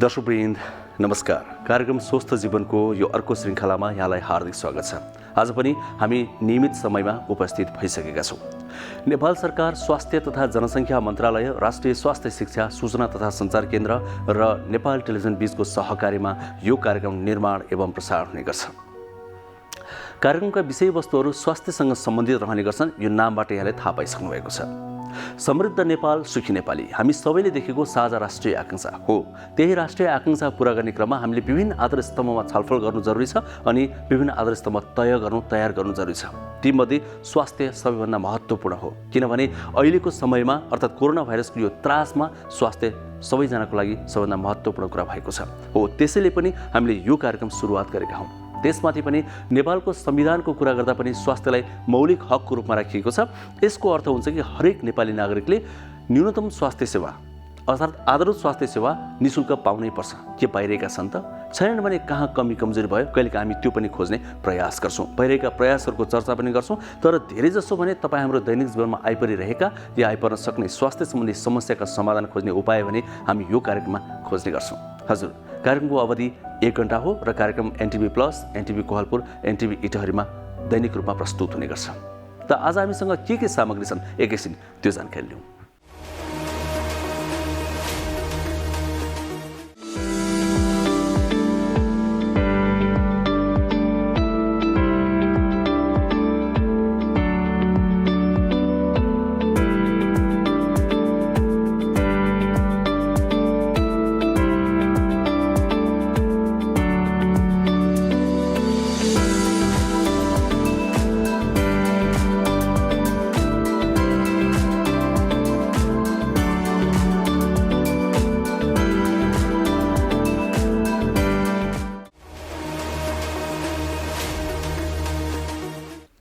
दर्शकवृन्द नमस्कार। कार्यक्रम स्वस्थ जीवनको यो अर्को श्रृङ्खलामा यहाँलाई हार्दिक स्वागत छ। आज पनि हामी नियमित समयमा उपस्थित भइसकेका छौँ। नेपाल सरकार स्वास्थ्य तथा जनसङ्ख्या मन्त्रालय, राष्ट्रिय स्वास्थ्य शिक्षा सूचना तथा सञ्चार केन्द्र र नेपाल टेलिभिजन बीचको सहकार्यमा यो कार्यक्रम निर्माण एवं प्रसारण हुने गर्छ। कार्यक्रमका विषयवस्तुहरू स्वास्थ्यसँग सम्बन्धित रहने गर्छन्। यो नामबाट यहाँले थाहा पाइसक्नु भएको छ। समृद्ध नेपाल सुखी नेपाली हामी सबैले देखेको साझा राष्ट्रिय आकाङ्क्षा हो। त्यही राष्ट्रिय आकाङ्क्षा पूरा गर्ने क्रममा हामीले विभिन्न आधार स्तम्भमा छलफल गर्नु जरुरी छ अनि विभिन्न आधार स्तम्भ तयार गर्नु जरुरी छ। तीमध्ये स्वास्थ्य सबैभन्दा महत्त्वपूर्ण हो, किनभने अहिलेको समयमा अर्थात् कोरोना भाइरसको यो त्रासमा स्वास्थ्य सबैजनाको लागि सबैभन्दा महत्त्वपूर्ण कुरा भएको छ। हो त्यसैले पनि हामीले यो कार्यक्रम सुरुवात गरेका हौँ। त्यसमाथि पनि नेपालको संविधानको कुरा गर्दा पनि स्वास्थ्यलाई मौलिक हकको रूपमा राखिएको छ। यसको अर्थ हुन्छ कि हरेक नेपाली नागरिकले न्यूनतम स्वास्थ्य सेवा अर्थात् आधारभूत स्वास्थ्य सेवा निःशुल्क पाउनै पर्छ। के पाइरहेका छन् त? छैनन् भने कहाँ कमी कमजोरी भयो कहिलेका हामी त्यो पनि खोज्ने प्रयास गर्छौँ। भइरहेका प्रयासहरूको चर्चा पनि गर्छौँ। तर धेरैजसो भने तपाईँ हाम्रो दैनिक जीवनमा आइपरिरहेका या आइपर्न सक्ने स्वास्थ्य सम्बन्धी समस्याका समाधान खोज्ने उपाय भने हामी यो कार्यक्रममा खोज्ने गर्छौँ। हजुर, कार्यक्रमको अवधि 1 घण्टा हो र कार्यक्रम NTV plus, NTV Kohalpur, NTV इटहरीमा दैनिक रूपमा प्रस्तुत हुने गर्छ। त आज हामीसँग के सामग्री छन् एकैछिन त्यो जानकारी लिउँ।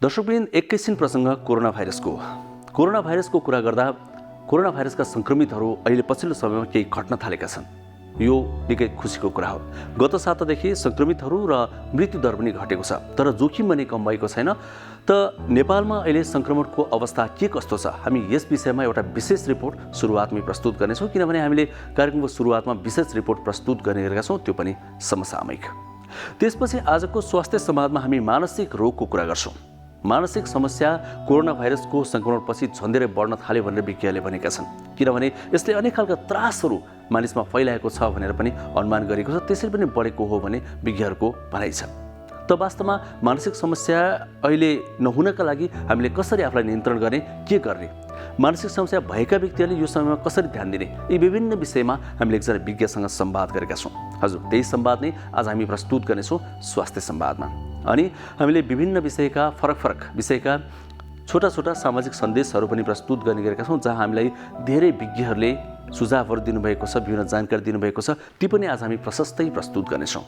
दर्शकवृन्द, एकैछिन प्रसङ्ग कोरोना भाइरसको कुरा गर्दा कोरोना भाइरसका सङ्क्रमितहरू अहिले पछिल्लो समयमा केही घट्न थालेका छन्। यो निकै खुसीको कुरा हो। गत सातादेखि सङ्क्रमितहरू र मृत्युदर पनि घटेको छ, तर जोखिम पनि कम भएको छैन। त नेपालमा अहिले सङ्क्रमणको अवस्था के कस्तो छ, हामी यस विषयमा एउटा विशेष रिपोर्ट सुरुवातमै प्रस्तुत गर्नेछौँ। किनभने हामीले कार्यक्रमको सुरुवातमा विशेष रिपोर्ट प्रस्तुत गर्ने गरेका छौँ, त्यो पनि समसामयिक। त्यसपछि आजको स्वास्थ्य संवादमा हामी मानसिक रोगको कुरा गर्छौँ। मानसिक समस्या कोरोना भाइरसको सङ्क्रमणपछि झन्डेरै बढ्न थाल्यो भनेर विज्ञहरूले भनेका छन्। किनभने यसले अनेक खालका त्रासहरू मानिसमा फैलाएको छ भनेर पनि अनुमान गरेको छ। त्यसरी पनि बढेको हो भने विज्ञहरूको भनाइ छ। त वास्तवमा मानसिक समस्या अहिले नहुनका लागि हामीले कसरी आफूलाई नियन्त्रण गर्ने, के गर्ने, मानसिक समस्या भएका व्यक्तिहरूले यो समयमा कसरी ध्यान दिने, यी विभिन्न विषयमा हामीले एकजना विज्ञसँग संवाद गरेका छौँ। हजुर, त्यही संवाद नै आज हामी प्रस्तुत गर्नेछौँ स्वास्थ्य संवादमा। अनि हामीले विभिन्न विषयका फरक विषयका छोटा सामाजिक सन्देशहरू पनि प्रस्तुत गर्ने गरेका छौँ, जहाँ हामीलाई धेरै विज्ञहरूले सुझावहरू दिनुभएको छ, विभिन्न जानकारी दिनुभएको छ। ती पनि आज हामी प्रशस्तै प्रस्तुत गर्नेछौँ।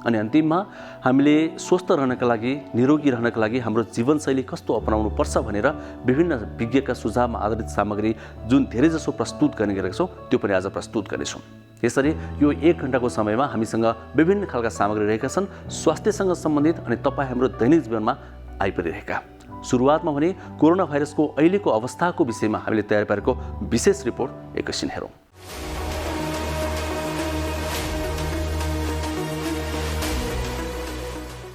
अनि अन्तिममा हामीले स्वस्थ रहनका लागि, निरोगी रहनका लागि हाम्रो जीवनशैली कस्तो अपनाउनु पर्छ भनेर विभिन्न विज्ञका सुझावमा आधारित सामग्री जुन धेरैजसो प्रस्तुत गर्ने गरेका छौँ, त्यो पनि आज प्रस्तुत गर्नेछौँ। यसरी यो 1 घण्टाको समयमा हामीसँग विभिन्न खालका सामग्री रहेका छन् स्वास्थ्यसँग सम्बन्धित अनि तपाईँ हाम्रो दैनिक जीवनमा आइपरिरहेका। सुरुवातमा भने कोरोना भाइरसको अहिलेको अवस्थाको विषयमा हामीले तयार पारेको विशेष रिपोर्ट एकैछिन हेरौँ।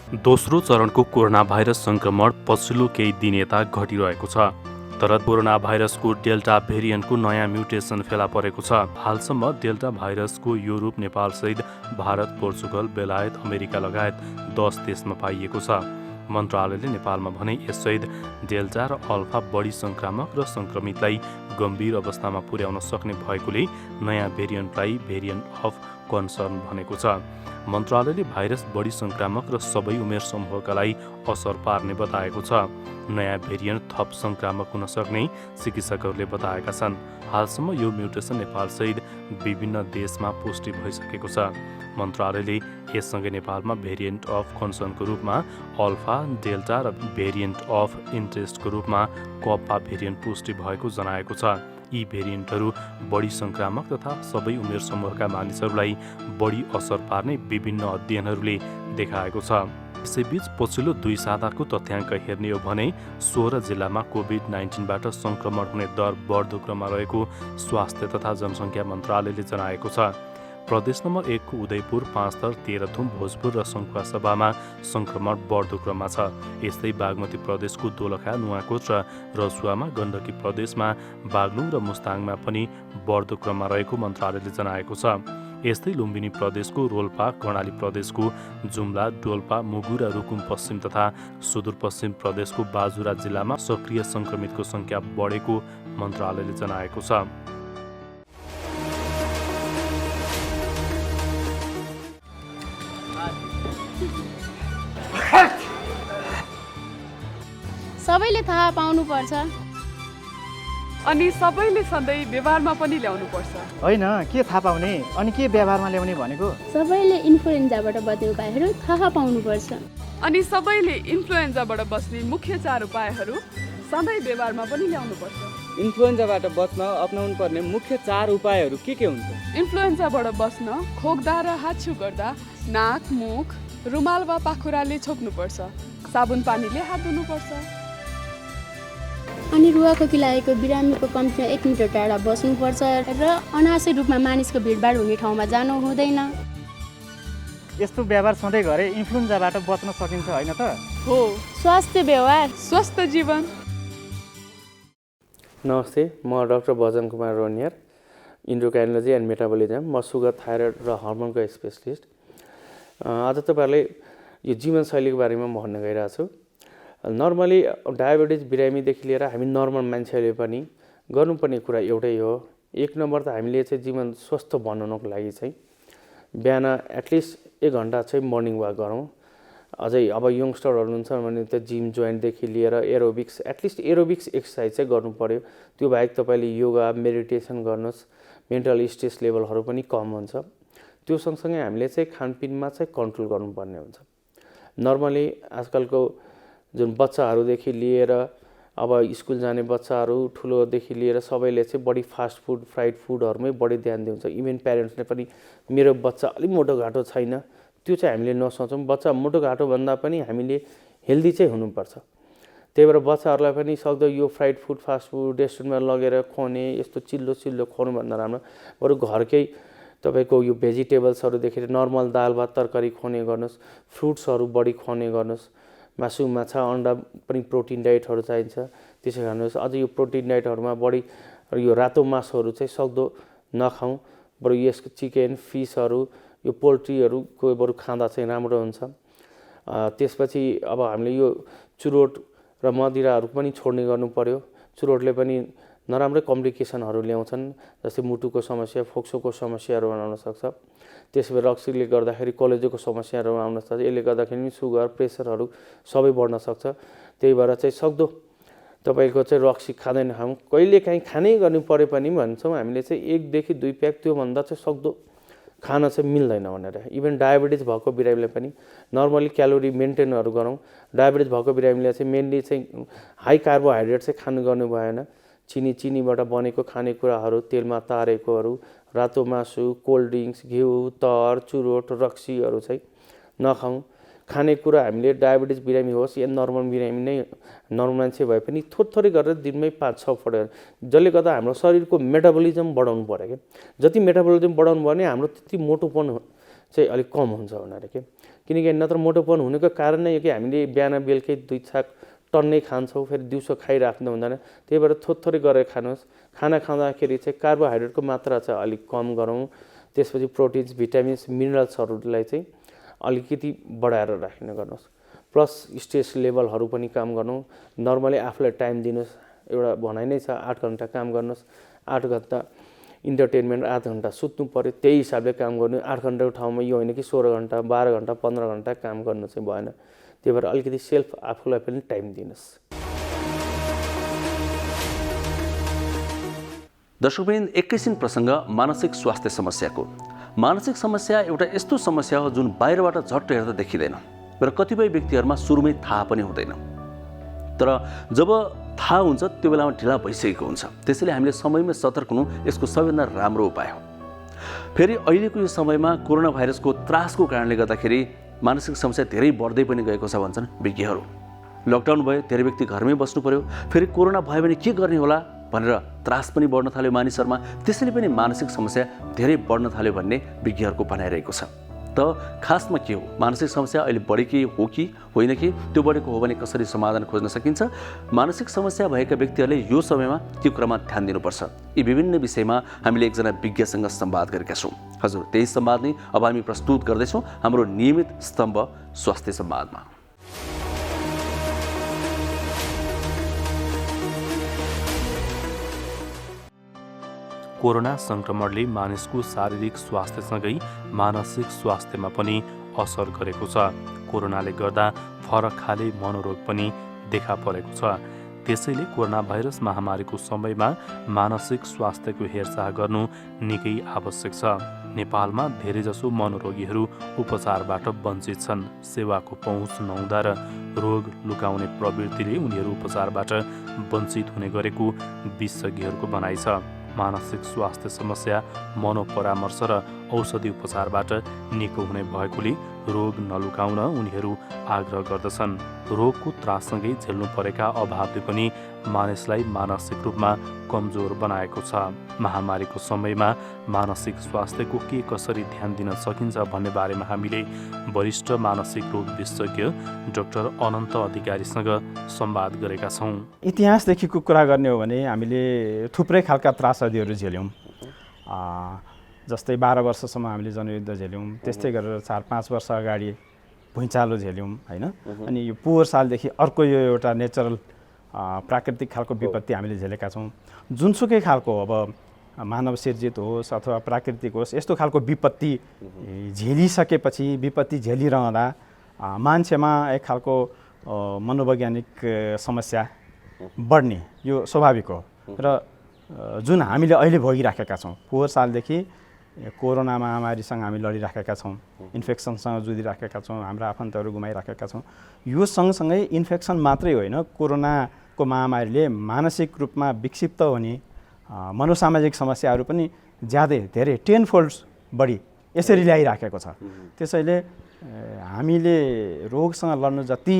दोस्रो चरणको कोरोना भाइरस सङ्क्रमण पछिल्लो केही दिन यता घटिरहेको छ। तर कोरोना भाइरसको डेल्टा भेरिएन्टको नयाँ म्युटेसन फेला परेको छ। हालसम्म डेल्टा भाइरसको युरोप, नेपालसहित भारत, पोर्चुगल, बेलायत, अमेरिका लगायत 10 देशमा पाइएको छ। मन्त्रालयले नेपालमा भने यससहित डेल्टा र अल्फा बढी सङ्क्रामक र सङ्क्रमितलाई गम्भीर अवस्थामा पुर्याउन सक्ने भएकोले नयाँ भेरिएन्टलाई भेरिएन्ट अफ कन्सर्न भनेको छ। मन्त्रालयले भाइरस बढी सङ्क्रामक र सबै उमेर समूहका लागि असर पार्ने बताएको छ। नयाँ भेरिएन्ट थप सङ्क्रामक हुन सक्ने चिकित्सकहरूले बताएका छन्। हालसम्म यो म्युटेसन नेपालसहित विभिन्न देशमा पुष्टि भइसकेको छ। मन्त्रालयले यससँगै नेपालमा भेरिएन्ट अफ कन्सर्नको रूपमा अल्फा, डेल्टा र भेरिएन्ट अफ इन्ट्रेस्टको रूपमा कप्पा भेरिएन्ट पुष्टि भएको जनाएको छ। यी भेरिएन्टहरू बढी सङ्क्रामक तथा सबै उमेर समूहका मानिसहरूलाई बढी असर पार्ने विभिन्न अध्ययनहरूले देखाएको छ। यसैबीच पछिल्लो 2 साताको तथ्याङ्क हेर्ने हो भने 16 जिल्लामा कोभिड-19बाट सङ्क्रमण हुने दर बढ्दो क्रममा रहेको स्वास्थ्य तथा जनसङ्ख्या मन्त्रालयले जनाएको छ। प्रदेश नम्बर 1 को उदयपुर, 5 थर, तेह्रथुम, भोजपुर र सङ्खुवासभामा सङ्क्रमण बढ्दो क्रममा छ। यस्तै बागमती प्रदेशको दोलखा, नुवाकोट र रसुवामा, गण्डकी प्रदेशमा बागलुङ र मुस्ताङमा पनि बढ्दो क्रममा रहेको मन्त्रालयले जनाएको छ। यस्तै लुम्बिनी प्रदेशको रोल्पा, कर्णाली प्रदेशको जुम्ला, डोल्पा, मुगु र रुकुम पश्चिम तथा सुदूरपश्चिम प्रदेशको बाजुरा जिल्लामा सक्रिय सङ्क्रमितको सङ्ख्या बढेको मन्त्रालयले जनाएको छ। सबैले थाहा पाउनुपर्छ अनि सबैले सधैँ व्यवहारमा पनि ल्याउनुपर्छ। होइन, के थाहा पाउने अनि के व्यवहारमा ल्याउने भनेको? सबैले इन्फ्लुएन्जाबाट बच्ने उपायहरू थाहा पाउनुपर्छ। अनि सबैले इन्फ्लुएन्जाबाट बच्ने मुख्य 4 उपायहरू सधैँ व्यवहारमा पनि ल्याउनुपर्छ। इन्फ्लुएन्जाबाट बच्न अपनाउनु पर्ने मुख्य 4 उपायहरू के हुन्छ? इन्फ्लुएन्जाबाट बच्न खोक्दा र हाच्छिउ गर्दा नाक, मुख रुमाल वा पाखुराले छोप्नुपर्छ। साबुन पानीले हात धुनुपर्छ। अनि रुवाखोकी लागेको बिरामीको कम्तीमा 1 मिटर टाढा बस्नुपर्छ र अनावश्यक रूपमा मानिसको भिडभाड हुने ठाउँमा जानु हुँदैन। यस्तो व्यवहार सधैँ गरे इन्फ्लुएन्जाबाट बच्न सकिन्छ होइन त? हो, स्वास्थ्य व्यवहार स्वस्थ जीवन। नमस्ते, म doctor Bhajan Kumar Roniyar, endocrinology and metabolism. म सुगर, थाइरोइड र हर्मोनको स्पेसलिस्ट। आज तपाईँहरूले यो जीवनशैलीको बारेमा म भन्न गइरहेको छु। नर्मली डायबिटिज बिरामीदेखि लिएर हामी नर्मल मान्छेहरूले पनि गर्नुपर्ने कुरा एउटै हो। 1 नम्बर त हामीले चाहिँ जीवन स्वस्थ बनाउनको लागि चाहिँ बिहान एटलिस्ट 1 घन्टा चाहिँ मर्निङ वाक गरौँ। अझै अब यङ्स्टरहरू हुनुहुन्छ भने त जिम जोइन्टदेखि लिएर एरोबिक्स, एटलिस्ट एरोबिक्स एक्सर्साइज चाहिँ गर्नु पर्यो। त्यो बाहेक तपाईँले योगा, मेडिटेसन गर्नुहोस्, मेन्टल स्ट्रेस लेभलहरू पनि कम हुन्छ। त्यो सँगसँगै हामीले चाहिँ खानपिनमा चाहिँ कन्ट्रोल गर्नुपर्ने हुन्छ। नर्मली आजकलको जुन बच्चाहरूदेखि लिएर अब स्कुल जाने बच्चाहरू, ठुलोदेखि लिएर सबैले चाहिँ बढी फास्ट फुड, फ्राइड फुडहरूमै बढी ध्यान दिन्छ। इभन प्यारेन्ट्सले पनि मेरो बच्चा अलिक मोटोघाटो छैन, त्यो चाहिँ हामीले नसोचौँ। बच्चा मोटोघाटो भन्दा पनि हामीले हेल्दी चाहिँ हुनुपर्छ। त्यही भएर बच्चाहरूलाई पनि सक्दो यो फ्राइड फुड, फास्ट फुड रेस्टुरेन्टमा लगेर खुवाउने, यस्तो चिल्लो खुवाउनुभन्दा राम्रो बरु घरकै तपाईँको यो भेजिटेबल्सहरूदेखि नर्मल दाल भात तरकारी खुवाउने गर्नुहोस्, फ्रुट्सहरू बढी खुवाउने गर्नुहोस्। मासु, माछा, अन्डा पनि प्रोटिन डाइटहरू चाहिन्छ, त्यसै खानुहोस्। अझ यो प्रोटिन डाइटहरूमा बढी यो रातो मासुहरू चाहिँ सक्दो नखाउँ, बरु यसको चिकन, फिसहरू, यो पोल्ट्रीहरूको बरु खाँदा चाहिँ राम्रो हुन्छ। त्यसपछि अब हामीले यो चुरोट र मदिराहरू पनि छोड्ने गर्नु पर्यो। चुरोटले पनि नराम्रै कम्प्लिकेसनहरू ल्याउँछन्, जस्तै मुटुको समस्या, फोक्सोको समस्याहरू आउन सक्छ। त्यसपछि रक्सीले गर्दाखेरि कलेजोको समस्याहरू आउन सक्छ। यसले गर्दाखेरि सुगर, प्रेसरहरू सबै बढ्न सक्छ। त्यही भएर चाहिँ सक्दो तपाईँको चाहिँ रक्सी खाँदैन खाउँ, कहिलेकाहीँ खानै गर्नु पऱ्यो पनि भन्छौँ हामीले चाहिँ 1 देखि 2 प्याक, त्योभन्दा चाहिँ सक्दो खान चाहिँ मिल्दैन भनेर। इभन डायबिटिज भएको बिरामीले पनि नर्मली क्यालोरी मेन्टेनहरू गरौँ। डायबिटिज भएको बिरामीले चाहिँ मेनली चाहिँ हाई कार्बोहाइड्रेट चाहिँ खानु गर्नु भएन। चिनीबाट बनेको खानेकुराहरू, तेलमा तारेकोहरू, रातो मासु, कोल्ड ड्रिङ्क्स, घिउ, तर, चुरोट, रक्सीहरू चाहिँ नखाउँ। खानेकुरा हामीले डायबिटिज बिरामी होस् या नर्मल बिरामी नै, नर्मल मान्छे भए पनि थोरै गरेर दिनमै 5-6 पल्ट, जसले गर्दा हाम्रो शरीरको मेटाबोलिजम बढाउनु पर्यो क्या। जति मेटाबोलिजम बढाउनु भयो भने हाम्रो त्यति मोटोपन चाहिँ अलिक कम हुन्छ भनेर के। किनकि नत्र मोटोपन हुनुको कारण नै हो कि हामीले बिहान बेलुकै 2 छाक टन्नै खान्छौँ, फेरि दिउँसो खाइराख्नु हुँदैन। त्यही भएर थोरै गरेर खानुहोस्। खाना खाँदाखेरि चाहिँ कार्बोहाइड्रेटको मात्रा चाहिँ अलिक कम गरौँ। त्यसपछि प्रोटिन्स, भिटामिन्स, मिनरल्सहरूलाई चाहिँ अलिकति बढाएर राख्ने गर्नुहोस्। प्लस स्ट्रेस लेभलहरू पनि काम गर्नु। नर्मली आफूलाई टाइम दिनुहोस्। एउटा भनाइ नै छ 8 घन्टा काम गर्नुहोस्, 8 घन्टा इन्टरटेनमेन्ट, 8 घन्टा सुत्नु पर्यो। त्यही हिसाबले काम गर्नु। 8 घन्टाको ठाउँमा यो होइन कि 16 घन्टा, 12 घन्टा, 15 घन्टा काम गर्नु चाहिँ भएन। त्यही भएर अलिकति सेल्फ आफूलाई पनि टाइम दिनुहोस्। दर्शकवृन्द, एकैछिन प्रसङ्ग मानसिक स्वास्थ्य समस्याको। मानसिक समस्या एउटा यस्तो समस्या हो जुन बाहिरबाट झट्ट हेर्दा देखिँदैन र कतिपय व्यक्तिहरूमा सुरुमै थाहा पनि हुँदैन। तर जब थाहा हुन्छ त्यो बेलामा ढिला भइसकेको हुन्छ। त्यसैले हामीले समयमै सतर्क हुनु यसको सबैभन्दा राम्रो उपाय हो। फेरि अहिलेको यो समयमा कोरोना भाइरसको त्रासको कारणले गर्दाखेरि मानसिक समस्या धेरै बढ्दै पनि गएको छ भन्छन् विज्ञहरू। लकडाउन भयो, धेरै व्यक्ति घरमै बस्नु पर्यो। फेरि कोरोना भयो भने के गर्ने होला भनेर त्रास पनि बढ्न थाल्यो मानिसहरूमा। त्यसैले पनि मानसिक समस्या धेरै बढ्न थाल्यो भन्ने विज्ञहरूको भनाइरहेको छ। त खासमा के हो, मानसिक समस्या अहिले बढेकी हो कि होइन कि, त्यो बढेको हो भने कसरी समाधान खोज्न सकिन्छ, मानसिक समस्या भएका व्यक्तिहरूले यो समयमा के कुरामा ध्यान दिनुपर्छ, यी विभिन्न विषयमा हामीले एकजना विज्ञसँग संवाद गरेका छौँ। हजुर, त्यही संवाद नै अब हामी प्रस्तुत गर्दैछौँ हाम्रो नियमित स्तम्भ स्वास्थ्य संवादमा। कोरोना संक्रमणले मानिसको शारीरिक स्वास्थ्यसँगै मानसिक स्वास्थ्यमा पनि असर गरेको छ। कोरोनाले गर्दा फरक खाले मनोरोग पनि देखा परेको छ। त्यसैले कोरोना भाइरस महामारीको समयमा मानसिक स्वास्थ्यको हेरचाह गर्नु निकै आवश्यक छ। नेपालमा धेरैजसो मनोरोगीहरू उपचारबाट वञ्चित छन्। सेवाको पहुँच नहुँदा र रोग लुकाउने प्रवृत्तिले उनीहरू उपचारबाट वञ्चित हुने गरेको विशेषज्ञहरूको भनाइ छ। मानसिक स्वास्थ्य समस्या मनोपरामर्श र औषधि उपचारबाट निको हुने भएकोले रोग नलुकाउन उनीहरू आग्रह गर्दछन्। रोगको त्राससँगै झेल्नु परेका अभावले पनि मानिसलाई मानसिक रूपमा कमजोर बनाएको छ। महामारीको समयमा मानसिक स्वास्थ्यको के कसरी ध्यान दिन सकिन्छ भन्ने बारेमा हामीले वरिष्ठ मानसिक रोग विशेषज्ञ डाक्टर अनन्त अधिकारीसँग संवाद गरेका छौँ। इतिहासदेखिको कुरा गर्ने हो भने हामीले थुप्रै खालका त्रासदीहरू झेल्यौँ। जस्तै 12 वर्षसम्म हामीले जनयुद्ध झेल्यौँ, त्यस्तै गरेर 4-5 वर्ष अगाडि भुइँचालो झेल्यौँ होइन। अनि यो पोहोर सालदेखि अर्को यो एउटा नेचरल प्राकृतिक खालको विपत्ति हामीले झेलेका छौँ। जुनसुकै खालको, अब मानव सिर्जित होस् अथवा प्राकृतिक होस्, यस्तो खालको विपत्ति झेलिसकेपछि, विपत्ति झेलिरहँदा मान्छेमा एक खालको मनोवैज्ञानिक समस्या बढ्ने यो स्वाभाविक हो। र जुन हामीले अहिले भोगिराखेका छौँ, पोहोर सालदेखि कोरोना महामारीसँग हामी लडिराखेका छौँ, इन्फेक्सनसँग जुधिराखेका छौँ, हाम्रा आफन्तहरू गुमाइराखेका छौँ। यो सँगसँगै इन्फेक्सन मात्रै होइन, कोरोनाको महामारीले मानसिक रूपमा विक्षिप्त हुने मनोसामाजिक समस्याहरू पनि धेरै 10 फोल्ड बढी यसरी ल्याइराखेको छ। त्यसैले हामीले रोगसँग लड्नु जति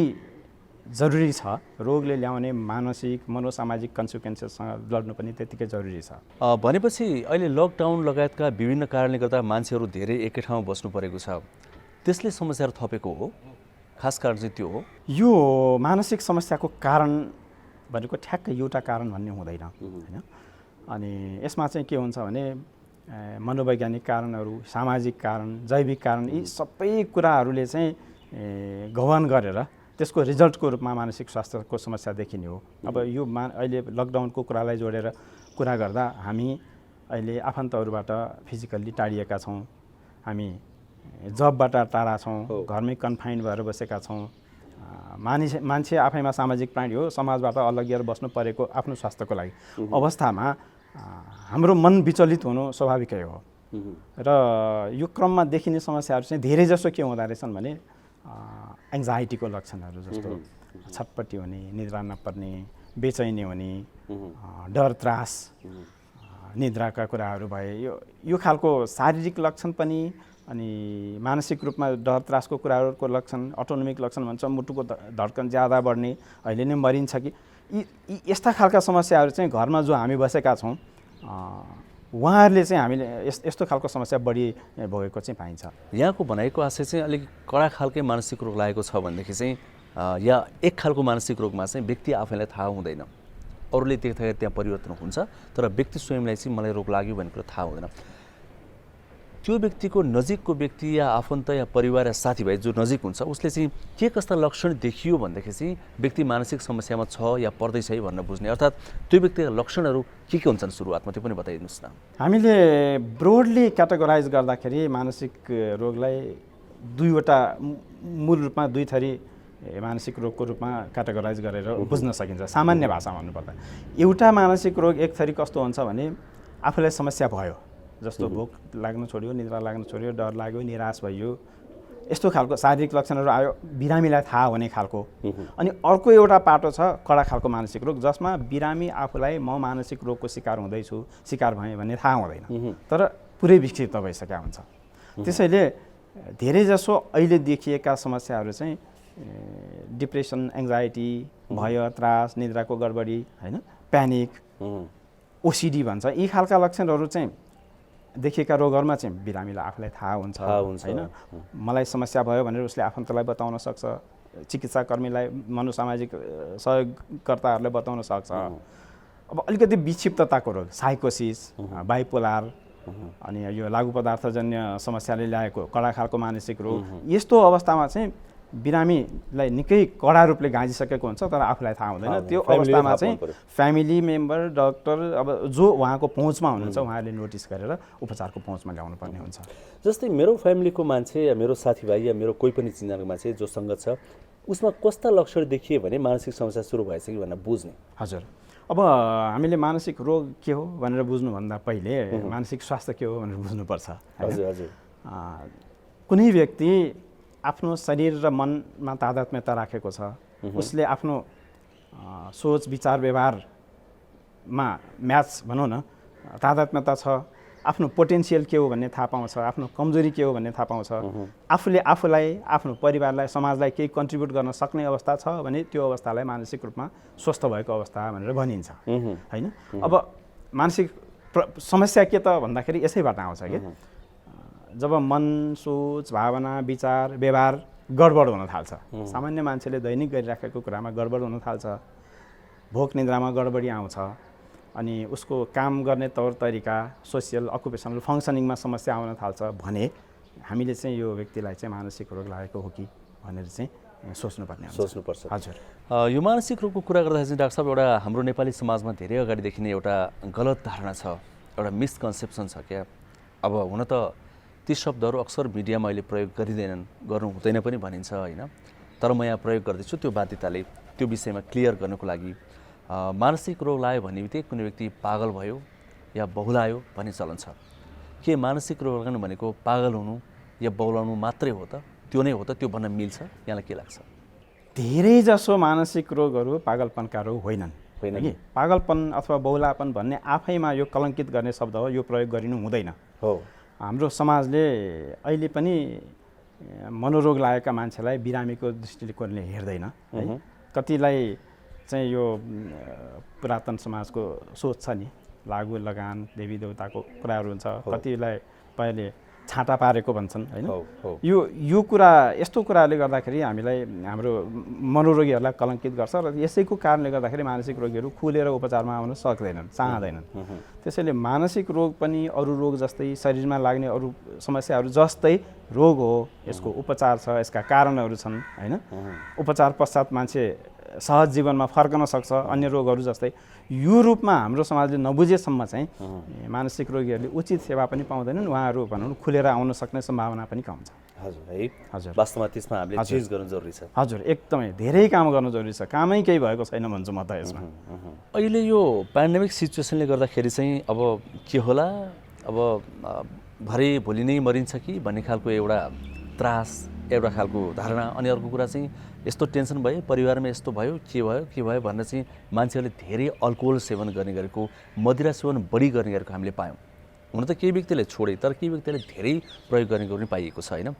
जरुरी छ, रोगले ल्याउने मानसिक मनोसामाजिक कन्सिक्वेन्सेससँग लड्नु पनि त्यतिकै जरुरी छ। भनेपछि अहिले लकडाउन लगायतका विभिन्न कारणले गर्दा मान्छेहरू धेरै एकै ठाउँमा बस्नु परेको छ, त्यसले समस्याहरू थपेको हो। खास कारण चाहिँ त्यो हो। यो मानसिक समस्याको कारण भनेको ठ्याक्कै एउटा कारण भन्ने हुँदैन होइन। अनि यसमा चाहिँ के हुन्छ भने मनोवैज्ञानिक कारणहरू, सामाजिक कारण, जैविक कारण, यी सबै कुराहरूले चाहिँ गहन गरेर त्यसको रिजल्टको रूपमा मानसिक स्वास्थ्यको समस्या देखिने हो। अब यो अहिले लकडाउनको कुरालाई जोडेर कुरा गर्दा हामी अहिले आफन्तहरूबाट फिजिकल्ली टाढिएका छौँ, हामी जबबाट टाढा छौँ, घरमै कन्फाइन्ड भएर बसेका छौँ। मान्छे आफैमा सामाजिक प्राणी हो, समाजबाट अलगिएर बस्नु परेको आफ्नो स्वास्थ्यको लागि अवस्थामा हाम्रो मन विचलित हुनु स्वाभाविकै हो। र यो क्रममा देखिने समस्याहरू चाहिँ धेरैजसो के हुँदो रहेछन् भने एङ्जाइटीको लक्षणहरू, जस्तो छटपट्टि हुने, निद्रा नपर्ने, बेचैनी हुने, डर त्रास, निद्राका कुराहरू भए, यो खालको शारीरिक लक्षण पनि। अनि मानसिक रूपमा डर त्रासको कुराहरूको लक्षण, अटोनोमिक लक्षण भन्छ, मुटुको धड्कन ज्यादा बढ्ने, अहिले नै मरिन्छ कि, यस्ता खालका समस्याहरू चाहिँ घरमा जो हामी बसेका छौँ उहाँहरूले चाहिँ हामीले यस्तो खालको समस्या बढी भोगेको चाहिँ पाइन्छ। यहाँको भनाइको आशय चाहिँ अलिक कडा खालकै मानसिक रोग लागेको छ भनेदेखि चाहिँ या एक खालको मानसिक रोगमा चाहिँ व्यक्ति आफैलाई थाहा हुँदैन, अरूले देख्दाखेरि त्यहाँ परिवर्तन हुन्छ, तर व्यक्ति स्वयंलाई चाहिँ मलाई रोग लाग्यो भन्ने कुरा थाहा हुँदैन। त्यो व्यक्तिको नजिकको व्यक्ति या आफन्त या परिवार या साथीभाइ जो नजिक हुन्छ उसले चाहिँ के कस्ता लक्षण देखियो भनेदेखि चाहिँ व्यक्ति मानसिक समस्यामा छ या पर्दैछ है भनेर बुझ्ने, अर्थात् त्यो व्यक्तिका लक्षणहरू के हुन्छन् सुरुवातमा, त्यो पनि बताइदिनुहोस् न। हामीले ब्रोडली क्याटेगोराइज गर्दाखेरि मानसिक रोगलाई दुईवटा मूल रूपमा दुई थरी मानसिक रोगको रूपमा क्याटेगोराइज गरेर बुझ्न सकिन्छ सामान्य भाषामा भन्नुपर्दा। एउटा मानसिक रोग एक थरी कस्तो हुन्छ भने आफूलाई समस्या भयो, जस्तो भोक लाग्न छोड्यो, निद्रा लाग्न छोड्यो, डर लाग्यो, निराश भयो, यस्तो खालको शारीरिक लक्षणहरू आयो, बिरामीलाई थाहा हुने खालको। अनि अर्को एउटा पाटो छ कडा खालको मानसिक रोग, जसमा बिरामी आफूलाई म मानसिक रोगको शिकार हुँदैछु, शिकार भएँ भन्ने थाहा हुँदैन, तर पुरै विक्षिप्त भइसकेका हुन्छ। त्यसैले धेरैजसो अहिले देखिएका समस्याहरू चाहिँ डिप्रेसन, एङ्जाइटी, भय, त्रास, निद्राको गडबडी होइन, प्यानिक, ओसिडी भन्छ, यी खालका लक्षणहरू चाहिँ देखिएका रोगहरूमा चाहिँ बिरामीलाई आफूलाई थाहा हुन्छ होइन। मलाई समस्या भयो भनेर उसले आफन्तलाई बताउन सक्छ, चिकित्साकर्मीलाई मनोसामाजिक सहयोगकर्ताहरूलाई बताउन सक्छ। अब अलिकति विक्षिप्तताको रोग, साइकोसिस, बाइपोलार, अनि यो लागु पदार्थजन्य समस्याले ल्याएको कडा खालको मानसिक रोग, यस्तो अवस्थामा चाहिँ बिरामीलाई निकै कडा रूपले गाँजिसकेको हुन्छ तर आफूलाई थाहा हुँदैन। त्यो अवस्थामा चाहिँ फ्यामिली मेम्बर, डक्टर, अब जो उहाँको पहुँचमा हुनुहुन्छ उहाँहरूले नोटिस गरेर उपचारको पहुँचमा ल्याउनु पर्ने हुन्छ। जस्तै मेरो फ्यामिलीको मान्छे या मेरो साथीभाइ या मेरो कोही पनि चिन्जानको मान्छे जो सङ्गत छ उसमा कस्ता लक्षण देखिए भने मानसिक समस्या सुरु भएछ कि भनेर बुझ्ने? हजुर, अब हामीले मानसिक रोग के हो भनेर बुझ्नुभन्दा पहिले मानसिक स्वास्थ्य के हो भनेर बुझ्नुपर्छ। हजुर हजुर। कुनै व्यक्ति आफ्नो शरीर र मनमा तादात्म्यता राखेको छ, उसले आफ्नो सोच विचार व्यवहारमा म्याच भनौँ न तादात्म्यता छ, आफ्नो पोटेन्सियल के हो भन्ने थाहा पाउँछ, आफ्नो कमजोरी के हो भन्ने थाहा पाउँछ, आफूले आफूलाई, आफ्नो परिवारलाई, समाजलाई केही कन्ट्रिब्युट गर्न सक्ने अवस्था छ भने त्यो अवस्थालाई मानसिक रूपमा स्वस्थ भएको अवस्था भनेर भनिन्छ होइन। अब मानसिक समस्या के त भन्दाखेरि यसैबाट आउँछ कि जब मन, सोच, भावना, विचार, व्यवहार गडबड हुन थाल्छ। सामान्य मान्छेले दैनिक गरिराखेको कुरामा गडबड हुन थाल्छ, भोक निद्रामा गडबडी आउँछ, अनि उसको काम गर्ने तौर तरिका, सोसियल अकुपेसनल फङ्सनिङमा समस्या आउन थाल्छ भने हामीले चाहिँ यो व्यक्तिलाई चाहिँ मानसिक रोग लागेको हो कि भनेर चाहिँ सोच्नुपर्छ। हजुर, यो मानसिक रोगको कुरा गर्दाखेरि चाहिँ डाक्टर साहब एउटा हाम्रो नेपाली समाजमा धेरै अगाडिदेखि नै एउटा गलत धारणा छ, एउटा मिसकन्सेप्सन छ क्या। अब हुन त ती शब्दहरू अक्सर मिडियामा अहिले प्रयोग गरिँदैनन्, गर्नु हुँदैन पनि भनिन्छ होइन, तर म यहाँ प्रयोग गर्दैछु त्यो बाध्यताले त्यो विषयमा क्लियर गर्नको लागि। मानसिक रोग लाग्यो भन्ने बित्तिकै कुनै व्यक्ति पागल भयो या बहुलायो भन्ने चलन छ। के मानसिक रोग लाग्नु भनेको पागल हुनु या बहुलाउनु मात्रै हो त? त्यो नै हो त? त्यो भन्न मिल्छ? यहाँलाई के लाग्छ? धेरै जसो मानसिक रोगहरू पागलपनका रोग होइनन् कि पागलपन अथवा बहुलापन भन्ने आफैमा यो कलङ्कित गर्ने शब्द हो, यो प्रयोग गरिनु हुँदैन हो। हाम्रो समाजले अहिले पनि मनोरोग लागेका मान्छेलाई बिरामीको दृष्टिकोणले हेर्दैन है। कतिलाई चाहिँ यो पुरातन समाजको सोच छ नि, लागु लगान देवी देवताको कुराहरू हुन्छ, कतिलाई पहिले छाँटा पारेको भन्छन् होइन। यो कुरा यस्तो कुराले गर्दाखेरि हामीलाई हाम्रो मनोरोगीहरूलाई कलङ्कित गर्छ र यसैको कारणले गर्दाखेरि मानसिक रोगीहरू खुलेर उपचारमा आउन सक्दैनन्, चाहँदैनन्। त्यसैले मानसिक रोग पनि अरू रोग जस्तै, शरीरमा लाग्ने अरू समस्याहरू जस्तै रोग हो, यसको उपचार छ, यसका कारणहरू छन् होइन। उपचार पश्चात मान्छे सहज जीवनमा फर्कन सक्छ अन्य रोगहरू जस्तै। यो रूपमा हाम्रो समाजले नबुझेसम्म चाहिँ मानसिक रोगीहरूले उचित सेवा पनि पाउँदैनन्, उहाँहरू भनौँ खुलेर आउन सक्ने सम्भावना पनि कम छ। हजुर है, हजुर, वास्तवमा त्यसमा हामीले चेन्ज गर्नु जरुरी छ। हजुर, एकदमै धेरै काम गर्नु जरुरी छ, कामै केही भएको छैन भन्छु म त यसमा। अहिले यो पेन्डेमिक सिचुएसनले गर्दाखेरि चाहिँ अब के होला, अब भरे भोलि नै मरिन्छ कि भन्ने खालको एउटा त्रास, एउटा खालको धारणा। अनि अर्को कुरा चाहिँ यस्तो टेन्सन भयो, परिवारमा यस्तो भयो, के भयो भनेर चाहिँ मान्छेहरूले धेरै अल्कोहल सेवन गर्ने गरेको, मदिरा सेवन बढी गर्ने गरेको हामीले पायौँ। हुन त केही व्यक्तिले छोडे, तर केही व्यक्तिले धेरै प्रयोग गर्ने पनि पाइएको छ होइन।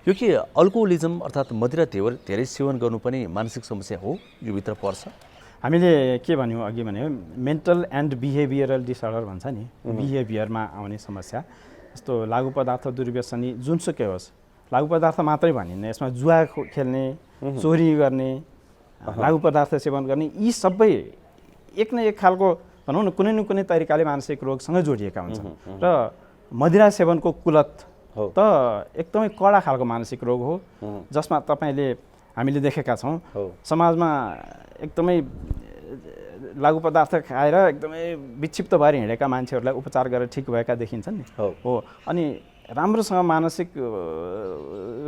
यो के अल्कोहोलिजम अर्थात् मदिरा धेरै सेवन गर्नु पनि मानसिक समस्या हो, यो भित्र पर्छ? हामीले के भन्यौँ अघि भन्यो, मेन्टल एन्ड बिहेभियरल डिसअर्डर भन्छ नि, बिहेभियरमा आउने समस्या। यस्तो लागु पदार्थ दुर्व्यसनी जुनसुकै होस्, लागु पदार्थ मात्रै भनिन्न, यसमा जुवा खेल्ने, चोरी गर्ने, लागु पदार्थ सेवन गर्ने, यी सबै एक न एक खालको भनौँ न कुनै तरिकाले मानसिक रोगसँग जोडिएका हुन्छन्। र मदिरा सेवनको कुलत त एकदमै कडा खालको मानसिक रोग हो, जसमा हामीले देखेका छौँ समाजमा एकदमै लागु पदार्थ खाएर एकदमै विक्षिप्त भएर हिँडेका मान्छेहरूलाई उपचार गरेर ठिक भएका देखिन्छन् नि हो। अनि राम्रोसँग मानसिक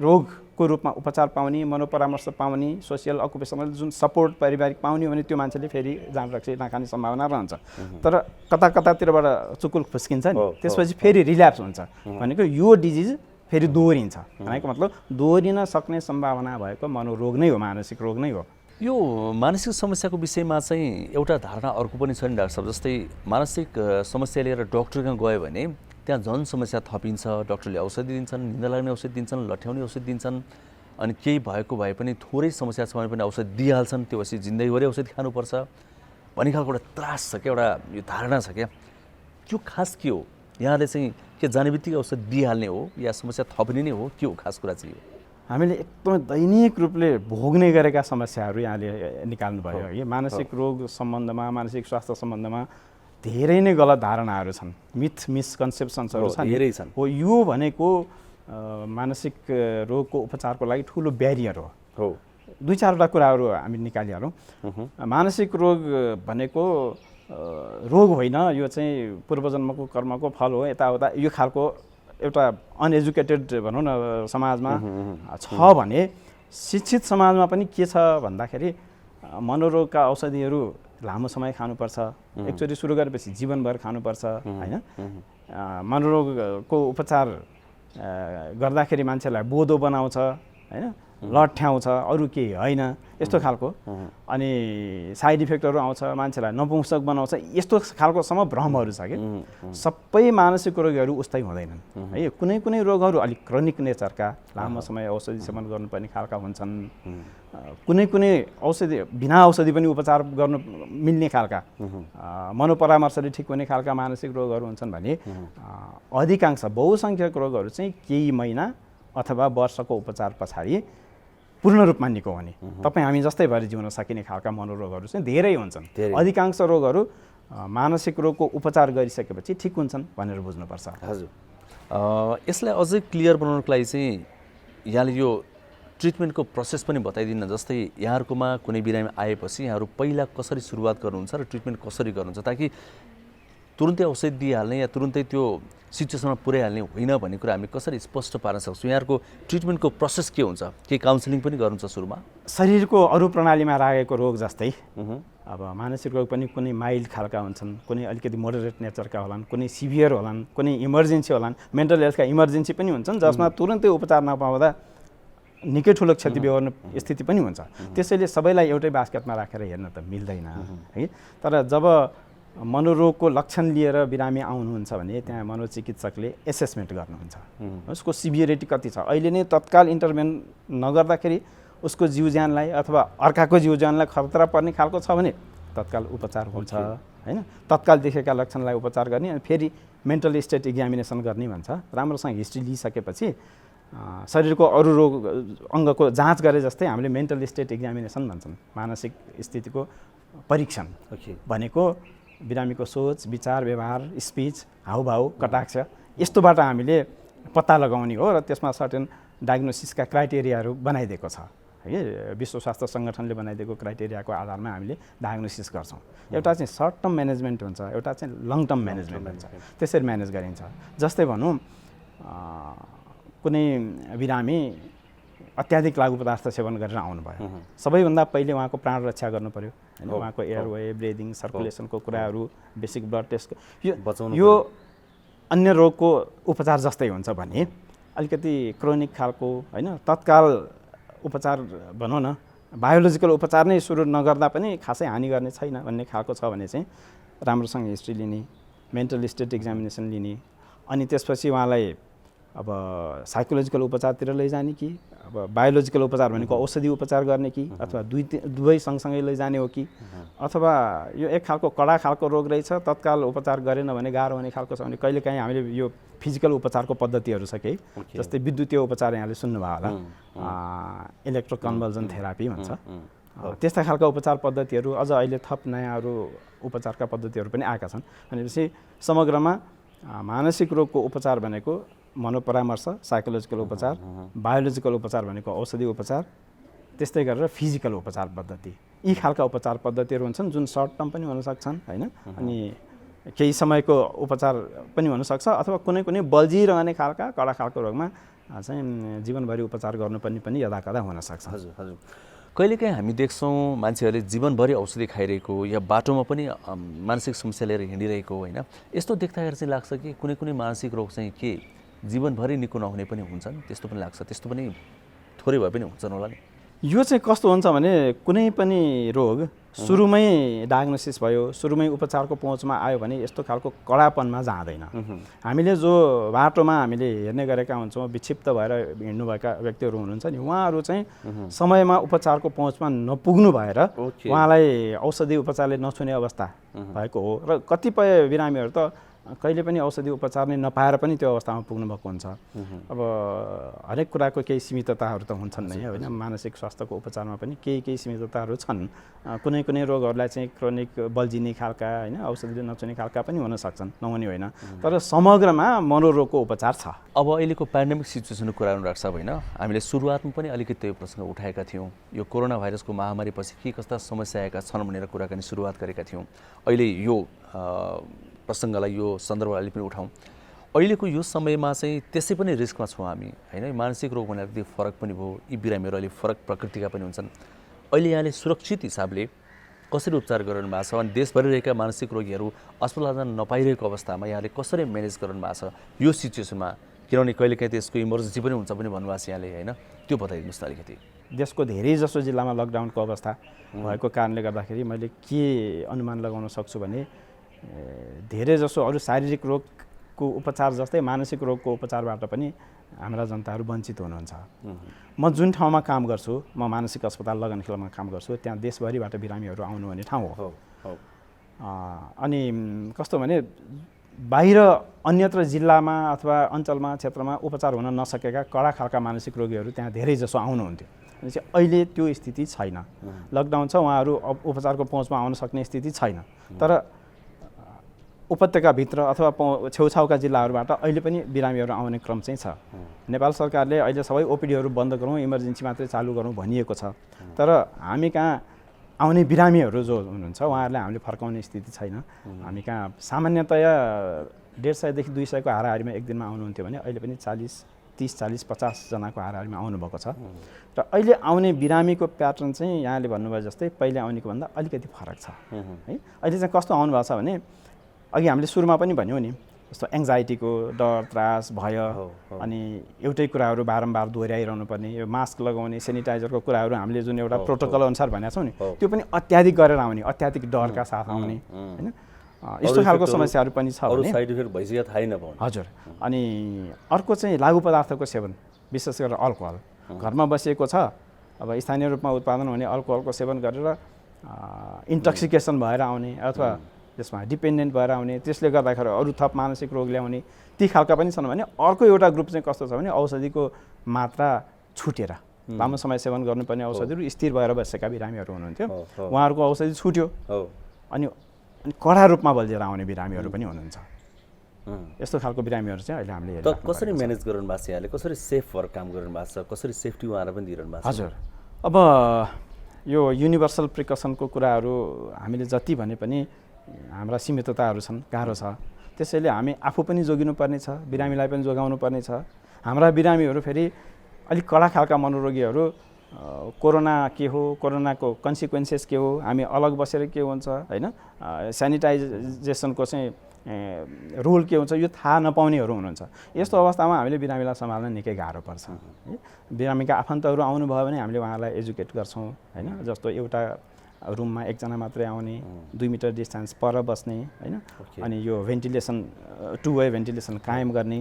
रोगको रूपमा उपचार पाउने, मनोपरामर्श पाउने, सोसियल अकुपेसनल जुन सपोर्ट पारिवारिक पाउने भने त्यो मान्छेले फेरि जान रक्सी नखाने सम्भावना रहन्छ। तर कतातिरबाट चुकुल फुस्किन्छ नि, त्यसपछि फेरि रिल्याप्स हुन्छ। भनेको यो डिजिज फेरि दोहोरिन्छ, भनेको मतलब दोहोरिन सक्ने सम्भावना भएको मनोरोग नै हो, मानसिक रोग नै हो। यो मानसिक समस्याको विषयमा चाहिँ एउटा धारणा अर्को पनि छ नि डाक्टर साहब, जस्तै मानसिक समस्या लिएर डक्टर कहाँ गयो भने त्यहाँ झन् समस्या थपिन्छ, डक्टरले औषधि दिन्छन्, निन्दा लाग्ने औषधि दिन्छन्, लठ्याउने औषधि दिन्छन्, अनि केही भएको भए पनि थोरै समस्या छ भने पनि औषधि दिइहाल्छन्, त्यो पछि जिन्दगीभरि औषधि खानुपर्छ। भन्ने खालको एउटा त्रास छ क्या, एउटा यो धारणा छ क्या, त्यो खास के हो? यहाँले चाहिँ के जाने बित्तिकै औषधि दिइहाल्ने हो या समस्या थप्ने नै हो, के हो खास कुरा चाहिँ यो? हामीले एकदमै दैनिक रूपले भोग्ने गरेका समस्याहरू यहाँले निकाल्नुभयो है। मानसिक रोग सम्बन्धमा, मानसिक स्वास्थ्य सम्बन्धमा धेरै नै गलत धारणाहरू छन्, मिसकन्सेप्सन्सहरू छन्, धेरै छन्। हो यो भनेको मानसिक रोगको उपचारको लागि ठुलो ब्यारियर हो। दुई चारवटा कुराहरू हामी निकालिहालौँ। मानसिक रोग भनेको रोग होइन, यो चाहिँ पूर्वजन्मको कर्मको फल हो, यताउता यो खालको एउटा अनएजुकेटेड भनौँ न समाजमा छ भने शिक्षित समाजमा पनि के छ भन्दाखेरि मनोरोगका औषधिहरू लामो समय खानुपर्छ, एकचोटि सुरु गरेपछि जीवनभर खानुपर्छ होइन। मनोरोगको उपचार गर्दाखेरि मान्छेलाई बोधो बनाउँछ होइन, लट्ठ्याउँछ, अरू केही होइन यस्तो खालको। अनि साइड इफेक्टहरू आउँछ, मान्छेलाई नपुंसक बनाउँछ, यस्तो खालकोसम्म भ्रमहरू छ कि सबै मानसिक रोगहरू उस्तै हुँदैनन् है। कुनै कुनै रोगहरू अलिक क्रोनिक नेचरका, लामो समय औषधि सेवन गर्नुपर्ने खालका हुन्छन्, कुनै कुनै औषधि बिना औषधि पनि उपचार गर्नु मिल्ने खालका, मनोपरामर्शले ठिक हुने खालका मानसिक रोगहरू हुन्छन् भने अधिकांश बहुसङ्ख्यक रोगहरू चाहिँ केही महिना अथवा वर्षको उपचार पछाडि पूर्ण रूपमा निको हुने, तपाईँ हामी जस्तै भएर जिउन सकिने खालका मनोरोगहरू चाहिँ धेरै हुन्छन्। अधिकांश रोगहरू मानसिक रोगको उपचार गरिसकेपछि ठिक हुन्छन् भनेर बुझ्नुपर्छ। हजुर, यसलाई अझै क्लियर बनाउनको लागि चाहिँ यहाँले यो ट्रिटमेन्टको प्रोसेस पनि बताइदिनु। जस्तै यहाँहरूकोमा कुनै बिरामी आएपछि यहाँहरू पहिला कसरी सुरुवात गर्नुहुन्छ र ट्रिटमेन्ट कसरी गर्नुहुन्छ, ताकि तुरुन्तै औषधि दिइहाल्ने या तुरुन्तै त्यो सिचुएसनमा पुर्याइहाल्ने होइन भन्ने कुरा हामी कसरी स्पष्ट पार्न सक्छौँ? यहाँहरूको ट्रिटमेन्टको प्रोसेस के हुन्छ? के काउन्सिलिङ पनि गर्नुहुन्छ सुरुमा? शरीरको अरू प्रणालीमा लागेको रोग जस्तै अब मानसिक रोग पनि कुनै माइल्ड खालका हुन्छन्, कुनै अलिकति मोडरेट नेचरका होलान्, कुनै सिभियर होलान्, कुनै इमर्जेन्सी होलान्, मेन्टल हेल्थका इमर्जेन्सी पनि हुन्छन् जसमा तुरुन्तै उपचार नपाउँदा निकै ठुलो क्षति बेहोर्ने स्थिति पनि हुन्छ। त्यसैले सबैलाई एउटै बास्केटमा राखेर हेर्न त मिल्दैन है। तर जब मनोरोगको लक्षण लिएर बिरामी आउनुहुन्छ भने त्यहाँ मनोचिकित्सकले एसेसमेन्ट गर्नुहुन्छ, उसको सिभियरिटी कति छ। अहिले नै तत्काल इन्टरभेन नगर्दाखेरि उसको जीव ज्यानलाई अथवा अर्काको जीव ज्यानलाई खतरा पर्ने खालको छ भने तत्काल उपचार हुन्छ होइन। तत्काल देखेका लक्षणलाई उपचार गर्ने अनि फेरि मेन्टल स्टेट एक्जामिनेसन गर्ने भन्छ। राम्रोसँग हिस्ट्री लिइसकेपछि शरीरको अरू रोग अङ्गको जाँच गरे जस्तै हामीले मेन्टल स्टेट एक्जामिनेसन भन्छन्, मानसिक स्थितिको परीक्षण भनेको बिरामीको सोच, विचार, व्यवहार, स्पिच, हाउभाउ, कटाक्ष यस्तोबाट हामीले पत्ता लगाउने हो र त्यसमा सर्टेन डायग्नोसिसका क्राइटेरियाहरू बनाइदिएको छ है। विश्व स्वास्थ्य सङ्गठनले बनाइदिएको क्राइटेरियाको आधारमा हामीले डायग्नोसिस गर्छौँ। एउटा चाहिँ सर्ट टर्म म्यानेजमेन्ट हुन्छ, एउटा चाहिँ लङ टर्म म्यानेजमेन्ट हुन्छ। त्यसरी म्यानेज गरिन्छ। जस्तै भनौँ कुनै बिरामी अत्याधिक लागु पदार्थ सेवन गरेर आउनुभयो, सबैभन्दा पहिले उहाँको प्राण रक्षा गर्नु पर्यो होइन। उहाँको एयरवे, ब्रिदिङ, सर्कुलेसनको कुराहरू, बेसिक ब्लड टेस्ट यो अन्य रोगको उपचार जस्तै हुन्छ भने अलिकति क्रोनिक खालको होइन तत्काल उपचार भनौँ न बायोलोजिकल उपचार नै सुरु नगर्दा पनि खासै हानि गर्ने छैन भन्ने खालको छ भने चाहिँ राम्रोसँग हिस्ट्री लिने, मेन्टल स्टेट एक्जामिनेसन लिने, अनि त्यसपछि उहाँलाई अब साइकोलोजिकल उपचारतिर लैजाने कि अब बायोलोजिकल उपचार भनेको औषधि उपचार गर्ने कि अथवा दुवै सँगसँगै लैजाने हो कि अथवा यो एक खालको कडा खालको रोग रहेछ तत्काल उपचार गरेन भने गाह्रो हुने खालको छ भने कहिलेकाहीँ हामीले यो फिजिकल उपचारको पद्धतिहरू छ केही, जस्तै विद्युतीय उपचार यहाँले सुन्नुभयो होला, इलेक्ट्रोकन्भल्जन थेरापी भन्छ। त्यस्ता खालका उपचार पद्धतिहरू अझ अहिले थप नयाँहरू उपचारका पद्धतिहरू पनि आएका छन्। भनेपछि समग्रमा मानसिक रोगको उपचार भनेको मनोपरामर्श, साइकोलोजिकल उपचार, बायोलोजिकल उपचार भनेको औषधि उपचार, त्यस्तै गरेर फिजिकल उपचार पद्धति, यी खालका उपचार पद्धतिहरू हुन्छन् जुन सर्ट टर्म पनि हुन सक्छन् होइन, अनि केही समयको उपचार पनि हुनसक्छ अथवा कुनै कुनै बल्झिरहने खालका कडा खालको रोगमा चाहिँ जीवनभरि उपचार गर्नुपर्ने पनि यदाकदा हुनसक्छ। हजुर हजुर, कहिलेकाहीँ हामी देख्छौँ मान्छेहरूले जीवनभरि औषधि खाइरहेको या बाटोमा पनि मानसिक समस्या लिएर हिँडिरहेको होइन। यस्तो देख्दाखेरि चाहिँ लाग्छ कि कुनै कुनै मानसिक रोग चाहिँ के जीवनभरि निको नहुने पनि हुन्छन्, त्यस्तो पनि लाग्छ। त्यस्तो पनि थोरै भए पनि हुन्छन् होला नि। यो चाहिँ कस्तो हुन्छ भने कुनै पनि रोग सुरुमै डायग्नोसिस भयो, सुरुमै उपचारको पहुँचमा आयो भने यस्तो खालको कडापनमा जाँदैन। हामीले जो बाटोमा हामीले हेर्ने गरेका हुन्छौँ, विक्षिप्त भएर हिँड्नुभएका व्यक्तिहरू हुनुहुन्छ नि, उहाँहरू चाहिँ समयमा उपचारको पहुँचमा नपुग्नु भएर उहाँलाई औषधि उपचारले नछुने अवस्था भएको हो। र कतिपय बिरामीहरू त कहिले पनि औषधि उपचार नै नपाएर पनि त्यो अवस्थामा पुग्नु भएको हुन्छ। अब हरेक कुराको केही सीमितताहरू त हुन्छन् नै होइन, मानसिक स्वास्थ्यको उपचारमा पनि केही सीमितताहरू छन्। कुनै रोगहरूलाई चाहिँ क्रोनिक बल्झिने खालका होइन, औषधिले नचुने खालका पनि हुन सक्छन्, नहुने होइन। तर समग्रमा मनोरोगको उपचार छ। अब अहिलेको पेन्डेमिक सिचुएसनको कुरा गर्नु राख्छ होइन, हामीले सुरुवातमा पनि अलिकति यो प्रसङ्ग उठाएका थियौँ। यो कोरोना भाइरसको महामारीपछि के कस्ता समस्या आएका छन् भनेर कुराकानी सुरुवात गरेका थियौँ। अहिले यो प्रसङ्गलाई, यो सन्दर्भलाई पनि उठाउँ। अहिलेको यो समयमा चाहिँ त्यसै पनि रिस्कमा छौँ हामी होइन। मानसिक रोग भनेर त्यो फरक पनि भयो, यी बिरामीहरू अहिले फरक प्रकृतिका पनि हुन्छन्। अहिले यहाँले सुरक्षित हिसाबले कसरी उपचार गरिरहनु भएको छ अनि देशभरि रहेका मानसिक रोगीहरू अस्पताल जान नपाइरहेको अवस्थामा यहाँले कसरी म्यानेज गरिरहनु भएको छ यो सिचुएसनमा? किनभने कहिलेकाहीँ त्यसको इमर्जेन्सी पनि हुन्छ पनि भन्नुभएको छ यहाँले होइन, त्यो बताइदिनुहोस् न अलिकति। देशको धेरै जसो जिल्लामा लकडाउनको अवस्था भएको कारणले गर्दाखेरि मैले के अनुमान लगाउन सक्छु भने धेरै जसो अरू शारीरिक रोगको उपचार जस्तै मानसिक रोगको उपचारबाट पनि हाम्रा जनताहरू वञ्चित हुनुहुन्छ। म जुन ठाउँमा काम गर्छु, म मानसिक अस्पताल लगनखेलमा काम गर्छु, त्यहाँ देशभरिबाट बिरामीहरू आउनुहुने ठाउँ हो। अनि कस्तो भने बाहिर अन्यत्र जिल्लामा अथवा अञ्चलमा क्षेत्रमा उपचार हुन नसकेका कडा खालका मानसिक रोगीहरू त्यहाँ धेरै जसो आउनुहुन्थ्यो। अहिले त्यो स्थिति छैन। लकडाउन छ, उहाँहरू उपचारको पहुँचमा आउन सक्ने स्थिति छैन। तर उपत्यकाभित्र अथवा छेउछाउका जिल्लाहरूबाट अहिले पनि बिरामीहरू आउने क्रम चाहिँ छ। नेपाल सरकारले अहिले सबै ओपिडीहरू बन्द गरौँ, इमर्जेन्सी मात्रै चालु गरौँ भनिएको छ। तर हामी कहाँ आउने बिरामीहरू जो हुनुहुन्छ उहाँहरूलाई हामीले फर्काउने स्थिति छैन। हामी कहाँ सामान्यतया 150 देखि 200 को हाराहारीमा एक दिनमा आउनुहुन्थ्यो भने अहिले पनि 30, 40, 50 जनाको हाराहारीमा आउनुभएको छ। र अहिले आउने बिरामीको प्याटर्न चाहिँ यहाँले भन्नुभयो जस्तै पहिले आउनेको भन्दा अलिकति फरक छ है। अहिले चाहिँ कस्तो आउनु भएको छ भने अघि हामीले सुरुमा पनि भन्यौँ नि, जस्तो एङ्जाइटीको डर, त्रास, भय, अनि एउटै कुराहरू बारम्बार दोहोऱ्याइरहनु पर्ने, यो मास्क लगाउने, सेनिटाइजरको कुराहरू हामीले जुन एउटा प्रोटोकल अनुसार भनेका छौँ नि, त्यो पनि अत्याधिक गरेर आउने, अत्याधिक डरका साथ आउने होइन, यस्तो खालको समस्याहरू पनि छ भने साइड इफेक्ट भइसक्यो थाहै नपाउने। हजुर। अनि अर्को चाहिँ लागु पदार्थको सेवन, विशेष गरेर अल्कोहल। घरमा बसिएको छ, अब स्थानीय रूपमा उत्पादन हुने अल्कोहलको सेवन गरेर इन्टक्सिकेसन भएर आउने अथवा त्यसमा डिपेन्डेन्ट भएर आउने, त्यसले गर्दाखेरि अरू थप मानसिक रोग ल्याउने ती खालका पनि छन् भने अर्को एउटा ग्रुप चाहिँ कस्तो छ भने औषधिको मात्रा छुटेर लामो समय सेवन गर्नुपर्ने औषधिहरू स्थिर भएर बसेका बिरामीहरू हुनुहुन्थ्यो, उहाँहरूको औषधि छुट्यो अनि कडा रूपमा बल्झेर आउने बिरामीहरू पनि हुनुहुन्छ। यस्तो खालको बिरामीहरू चाहिँ अहिले हामीले त कसरी म्यानेज गरिरहनु भएको छ यहाँले? कसरी सेफ भएर काम गरिरहनु भएको छ? कसरी सेफ्टी उहाँलाई पनि दिइरहनु भएको छ? हजुर। अब यो युनिभर्सल प्रिकसनको कुराहरू हामीले जति भने पनि हाम्रा सीमितताहरू छन्, गाह्रो छ। त्यसैले हामी आफू पनि जोगिनुपर्ने छ, बिरामीलाई पनि जोगाउनु पर्ने छ। हाम्रा बिरामीहरू फेरि अलिक कडा खालका मनोरोगीहरू कोरोना के हो, कोरोनाको कन्सिक्वेन्सेस के हो, हामी अलग बसेर के हुन्छ होइन, सेनिटाइजेसनको चाहिँ रोल के हुन्छ यो थाहा नपाउनेहरू हुनुहुन्छ। यस्तो अवस्थामा हामीले बिरामीलाई सम्हाल्न निकै गाह्रो पर्छ। बिरामीका आफन्तहरू आउनुभयो भने हामीले उहाँलाई एजुकेट गर्छौँ होइन, जस्तो एउटा रुममा एकजना मात्रै आउने, 2 मिटर डिस्टेन्स पर बस्ने होइन, अनि यो भेन्टिलेसन 2 वे भेन्टिलेसन कायम गर्ने,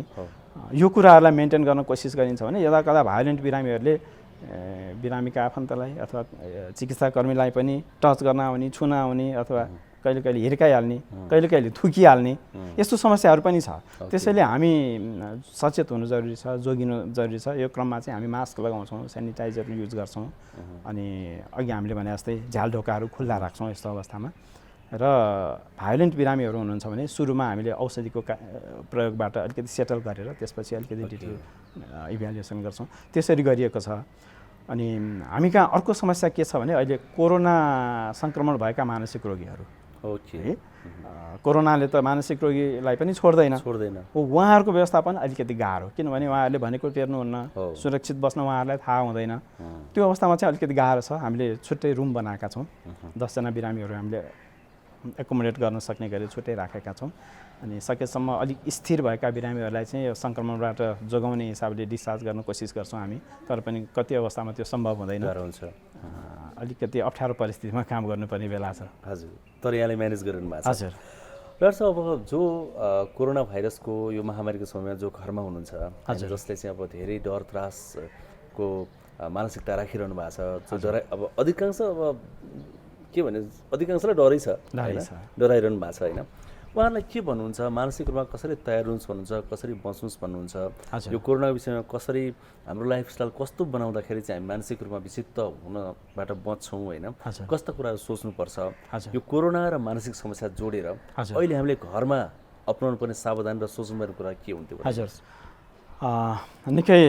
यो कुराहरूलाई मेन्टेन गर्न कोसिस गरिन्छ भने यदा कदा भायोलेन्ट बिरामीहरूले बिरामीका आफन्तलाई अथवा चिकित्साकर्मीलाई पनि टच गर्न आउने, छुन आउने अथवा कहिले कहिले हिर्काइहाल्ने, कहिले कहिले थुकिहाल्ने, यस्तो समस्याहरू पनि छ। त्यसैले हामी सचेत हुनु जरुरी छ, जोगिनु जरुरी छ। यो क्रममा चाहिँ हामी मास्क लगाउँछौँ, सेनिटाइजर युज गर्छौँ, अनि अघि हामीले भने जस्तै झ्यालढोकाहरू खुल्ला राख्छौँ यस्तो अवस्थामा। र भायोलेन्ट बिरामीहरू हुनुहुन्छ भने सुरुमा हामीले औषधिको प्रयोगबाट अलिकति सेटल गरेर त्यसपछि अलिकति डिटेल इभ्यालुएसन गर्छौँ, त्यसरी गरिएको छ। अनि हामी कहाँ अर्को समस्या के छ भने अहिले कोरोना सङ्क्रमण भएका मानसिक रोगीहरू, कोरोनाले त मानसिक रोगीलाई पनि छोड्दैन, उहाँहरूको व्यवस्थापन अलिकति गाह्रो, किनभने उहाँहरूले भनेको टेर्नुहुन्न, सुरक्षित बस्न उहाँहरूलाई थाहा हुँदैन। त्यो अवस्थामा चाहिँ अलिकति गाह्रो छ। हामीले छुट्टै रुम बनाएका छौँ, 10 जना बिरामीहरू हामीले एकोमोडेट गर्न सक्ने गरी छुट्टै राखेका छौँ। अनि सकेसम्म अलिक स्थिर भएका बिरामीहरूलाई चाहिँ यो सङ्क्रमणबाट जोगाउने हिसाबले डिस्चार्ज गर्न कोसिस गर्छौँ हामी, तर पनि कति अवस्थामा त्यो सम्भव हुँदैन, हुन्छ। अलिकति अप्ठ्यारो परिस्थितिमा काम गर्नुपर्ने बेला छ। हजुर, तर यहाँले म्यानेज गरिरहनु भएको छ। हजुर। डाक्टर साहब, अब जो कोरोना भाइरसको यो महामारीको समयमा जो घरमा हुनुहुन्छ, जसले चाहिँ अब धेरै डर त्रासको मानसिकता राखिरहनु भएको छ, जो अब अधिकांश अब के भने अधिकांशलाई डरै छ, डराइरहनु भएको छ होइन, उहाँहरूलाई के भन्नुहुन्छ? मानसिक रूपमा कसरी तयार हुनुहोस् भन्नुहुन्छ, कसरी बस्नुहोस् भन्नुहुन्छ? यो कोरोनाको विषयमा कसरी हाम्रो लाइफस्टाइल कस्तो बनाउँदाखेरि चाहिँ हामी मानसिक रूपमा विक्षिप्त हुनबाट बच्छौँ होइन, कस्ता कुराहरू सोच्नुपर्छ? यो कोरोना र मानसिक समस्या जोडेर अहिले हामीले घरमा अपनाउनु पर्ने सावधान र सोच्नुपर्ने कुरा के हुन्थ्यो? हजुर, निकै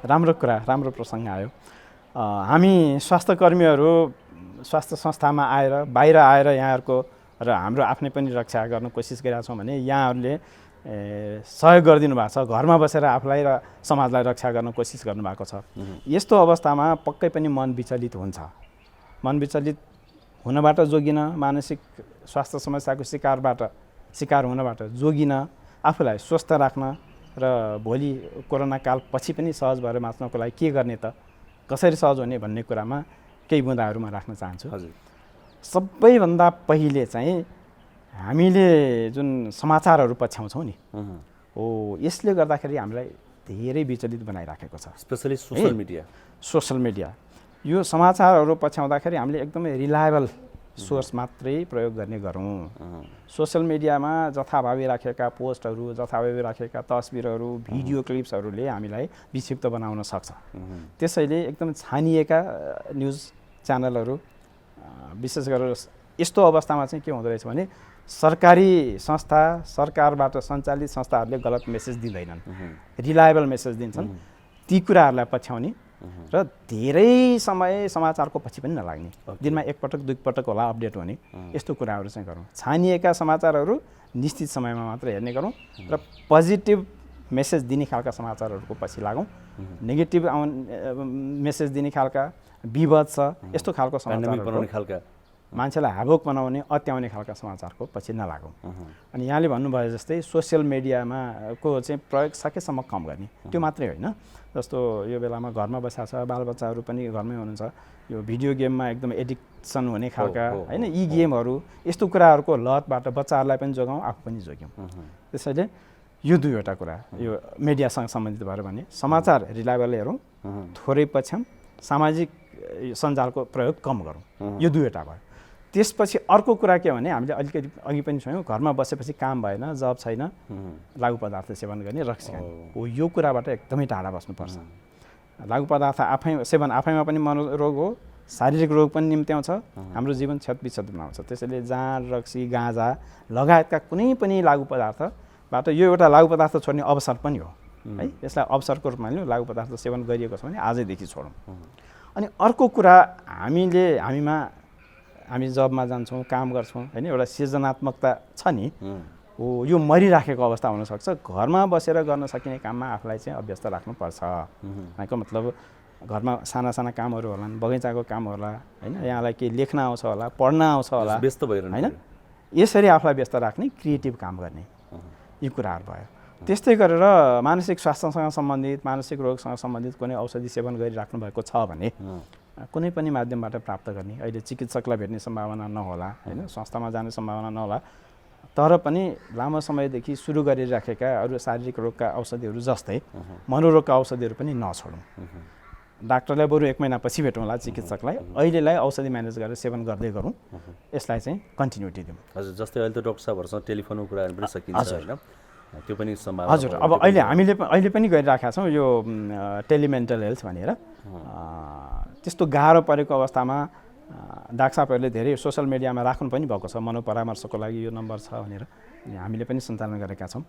राम्रो कुरा, राम्रो प्रसङ्ग आयो। हामी स्वास्थ्यकर्मीहरू स्वास्थ्य संस्थामा आएर बाहिर आएर यहाँहरूको र हाम्रो आफ्नै पनि रक्षा गर्न कोसिस गरिरहेका छौँ भने यहाँहरूले सहयोग गरिदिनु भएको छ। घरमा बसेर आफूलाई र समाजलाई रक्षा गर्न कोसिस गर्नुभएको छ। यस्तो अवस्थामा पक्कै पनि मन विचलित हुन्छ। मन विचलित हुनबाट जोगिन, मानसिक स्वास्थ्य समस्याको शिकार हुनबाट जोगिन, आफूलाई स्वस्थ राख्न र भोलि कोरोना काल पछि पनि सहज भएर बाँच्नको लागि के गर्ने त, कसरी सहज हुने भन्ने कुरामा केही बुँदाहरू म राख्न चाहन्छु। सबैभन्दा पहिले चाहिँ हामीले जुन समाचारहरू पछ्याउँछौँ नि, हो यसले गर्दाखेरि हामीलाई धेरै विचलित बनाइराखेको छ। स्पेसली सोसल मिडिया यो समाचारहरू पछ्याउँदाखेरि हामीले एकदमै रिलायबल सोर्स मात्रै प्रयोग गर्ने गरौँ। सोसल मिडियामा जथाभावी राखेका पोस्टहरू, जथाभावी राखेका तस्बिरहरू, भिडियो क्लिप्सहरूले हामीलाई विक्षिप्त बनाउन सक्छ। त्यसैले एकदम छानिएका न्युज च्यानलहरू, विशेष गरेर यस्तो अवस्थामा चाहिँ के हुँदो रहेछ भने सरकारी संस्था, सरकारबाट सञ्चालित संस्थाहरूले गलत मेसेज दिँदैनन्, रिलायबल मेसेज दिन्छन्। ती कुराहरूलाई पछ्याउने र धेरै समय समाचारको पछि पनि नलाग्ने, दिनमा एकपटक दुईपटक होला अपडेट हुने, यस्तो कुराहरू चाहिँ गरौँ। छानिएका समाचारहरू निश्चित समयमा मात्र हेर्ने गरौँ र पोजिटिभ मेसेज दिने खालका समाचारहरूको पछि लागौँ। नेगेटिभ मेसेज दिने खालका, विवाद छ यस्तो खालको समाचार, मान्छेलाई हावक बनाउने, अत्याउने खालका समाचारको पछि नलागौँ। अनि यहाँले भन्नुभयो जस्तै सोसियल मिडियामा को चाहिँ प्रयोग सकेसम्म कम गर्ने, त्यो मात्रै होइन। जस्तो यो बेलामा घरमा बसेको छ, बालबच्चाहरू पनि घरमै हुनुहुन्छ, यो भिडियो गेममा एकदम एडिक्सन हुने खालका होइन, यी गेमहरू यस्तो कुराहरूको लतबाट बच्चाहरूलाई पनि जोगाउँ, आफू पनि जोग्यौँ। त्यसैले यो दुईवटा कुरा यो मिडियासँग सम्बन्धित भएर भने समाचार रिलायबल हेरौँ, थोरै पछ्याउँ, सामाजिक सञ्जालको प्रयोग कम गरौँ, यो दुईवटा भयो। त्यसपछि अर्को कुरा के भने हामीले अलिकति अघि पनि छौँ, घरमा बसेपछि काम भएन, जब छैन, लागु पदार्थ सेवन गर्ने, रक्स खाने, हो यो कुराबाट एकदमै टाढा बस्नुपर्छ। लागु पदार्थ सेवन आफैमा पनि मनोरोग हो, शारीरिक रोग पनि निम्त्याउँछ, हाम्रो जीवन क्षतविक्षत बनाउँछ। त्यसैले जाँड, रक्सी, गाँजा लगायतका कुनै पनि लागु पदार्थबाट यो एउटा लागु पदार्थ छोड्ने अवसर पनि हो है। यसलाई अवसरको रूपमा लिउँ, लागु पदार्थ सेवन गरिएको छ भने आजैदेखि छोडौँ। अनि अर्को कुरा, हामी जबमा जान्छौँ, काम गर्छौँ होइन, एउटा सृजनात्मकता छ नि, हो यो मरिराखेको अवस्था हुनसक्छ। घरमा बसेर गर्न सकिने काममा आफूलाई चाहिँ अभ्यस्त राख्नुपर्छ। यहाँको मतलब घरमा साना साना कामहरू होला, बगैँचाको काम होला होइन, यहाँलाई केही लेख्न आउँछ होला, पढ्न आउँछ होला, व्यस्त भएर होइन, यसरी आफूलाई व्यस्त राख्ने, क्रिएटिभ काम गर्ने, यी कुराहरू भयो। त्यस्तै गरेर मानसिक स्वास्थ्यसँग सम्बन्धित, मानसिक रोगसँग सम्बन्धित कुनै औषधि सेवन गरिराख्नु भएको छ भने कुनै पनि माध्यमबाट प्राप्त गर्ने, अहिले चिकित्सकलाई भेट्ने सम्भावना नहोला होइन, संस्थामा जाने सम्भावना नहोला, तर पनि लामो समयदेखि सुरु गरिराखेका अरू शारीरिक रोगका औषधिहरू जस्तै मनोरोगका औषधिहरू पनि नछोडौँ। डाक्टरलाई बरु 1 महिनापछि भेटौँला, चिकित्सकलाई अहिलेलाई औषधि म्यानेज गरेर सेवन गर्दै गरौँ, यसलाई चाहिँ कन्टिन्युटी दिउँ। हजुर, जस्तै अहिले त डाक्टर साहबहरूसँग टेलिफोनको कुराहरू पनि सकिन्छ होइन, त्यो पनि सम्भावना। हजुर, अब अहिले पनि गरिराखेका छौँ यो टेलिमेन्टल हेल्थ भनेर। त्यस्तो गाह्रो परेको अवस्थामा डाक्टर साहबहरूले धेरै सोसियल मिडियामा राख्नु पनि भएको छ, मनोपरामर्शको लागि यो नम्बर छ भनेर, अनि हामीले पनि सञ्चालन गरेका छौँ।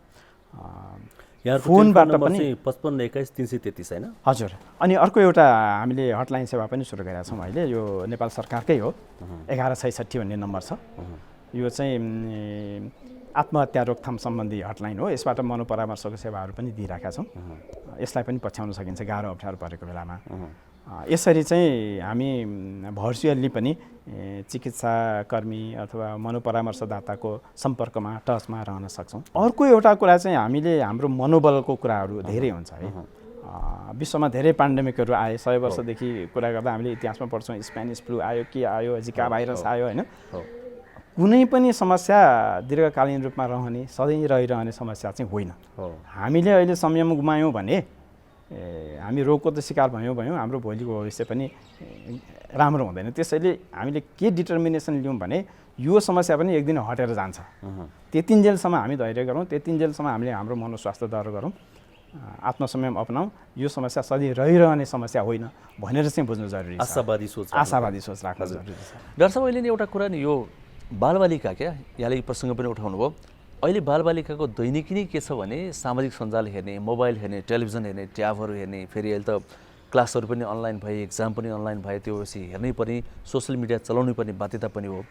फोनबाट पनि 55 21 333 होइन। हजुर, अनि अर्को एउटा हामीले हटलाइन सेवा पनि सुरु गरेका छौँ अहिले, यो नेपाल सरकारकै हो, 1166 भन्ने नम्बर छ। यो चाहिँ आत्महत्या रोकथाम सम्बन्धी हटलाइन हो। यसबाट मनोपरामर्शको सेवाहरू पनि दिइरहेका छौँ। यसलाई पनि पछ्याउन सकिन्छ गाह्रो अप्ठ्यारो परेको बेलामा। यसरी चाहिँ हामी भर्चुअल्ली पनि चिकित्सा कर्मी अथवा मनोपरामर्शदाताको सम्पर्कमा टचमा रहन सक्छौँ। अर्को एउटा कुरा चाहिँ हामीले हाम्रो मनोबलको कुराहरू धेरै हुन्छ है। विश्वमा धेरै पेन्डेमिकहरू आए, 100 वर्षदेखि कुरा गर्दा हामीले इतिहासमा पढ्छौँ, स्पेनिस फ्लू आयो, के आयो, जिका भाइरस आयो होइन। कुनै पनि समस्या दीर्घकालीन रूपमा रहने, सधैँ रहिरहने समस्या चाहिँ होइन। हामीले अहिले संयम गुमायौँ भने हामी रोगको त शिकार भयौँ हाम्रो भोलिको भविष्य पनि राम्रो हुँदैन। त्यसैले हामीले के डिटर्मिनेसन लियौँ भने यो समस्या पनि एक दिन हटेर जान्छ। त्यतिन्जेलसम्म हामी धैर्य गरौँ, त्यतिन्जेलसम्म हामीले हाम्रो मनोस्वास्थ्य दर गरौँ, आत्मसंयम अपनाउँ। यो समस्या सधैँ रहिरहने समस्या होइन भनेर चाहिँ बुझ्नु जरुरी छ। आशावादी सोच राख्नु जरुरी छ। डाक्टर साहब, अहिले नि एउटा कुरा नि यो बालबालिका क्या यहाँले यो प्रसङ्ग पनि उठाउनु भयो। अहिले बालबालिकाको दैनिकी के छ भने सामाजिक सञ्जाल हेर्ने, मोबाइल हेर्ने, टेलिभिजन हेर्ने, ट्याबहरू हेर्ने, फेरि अहिले त क्लासहरू पनि अनलाइन भए, एक्जाम पनि अनलाइन भए, त्यो हेर्नै पर्ने, सोसियल मिडिया चलाउनै पर्ने बाध्यता पनि हो।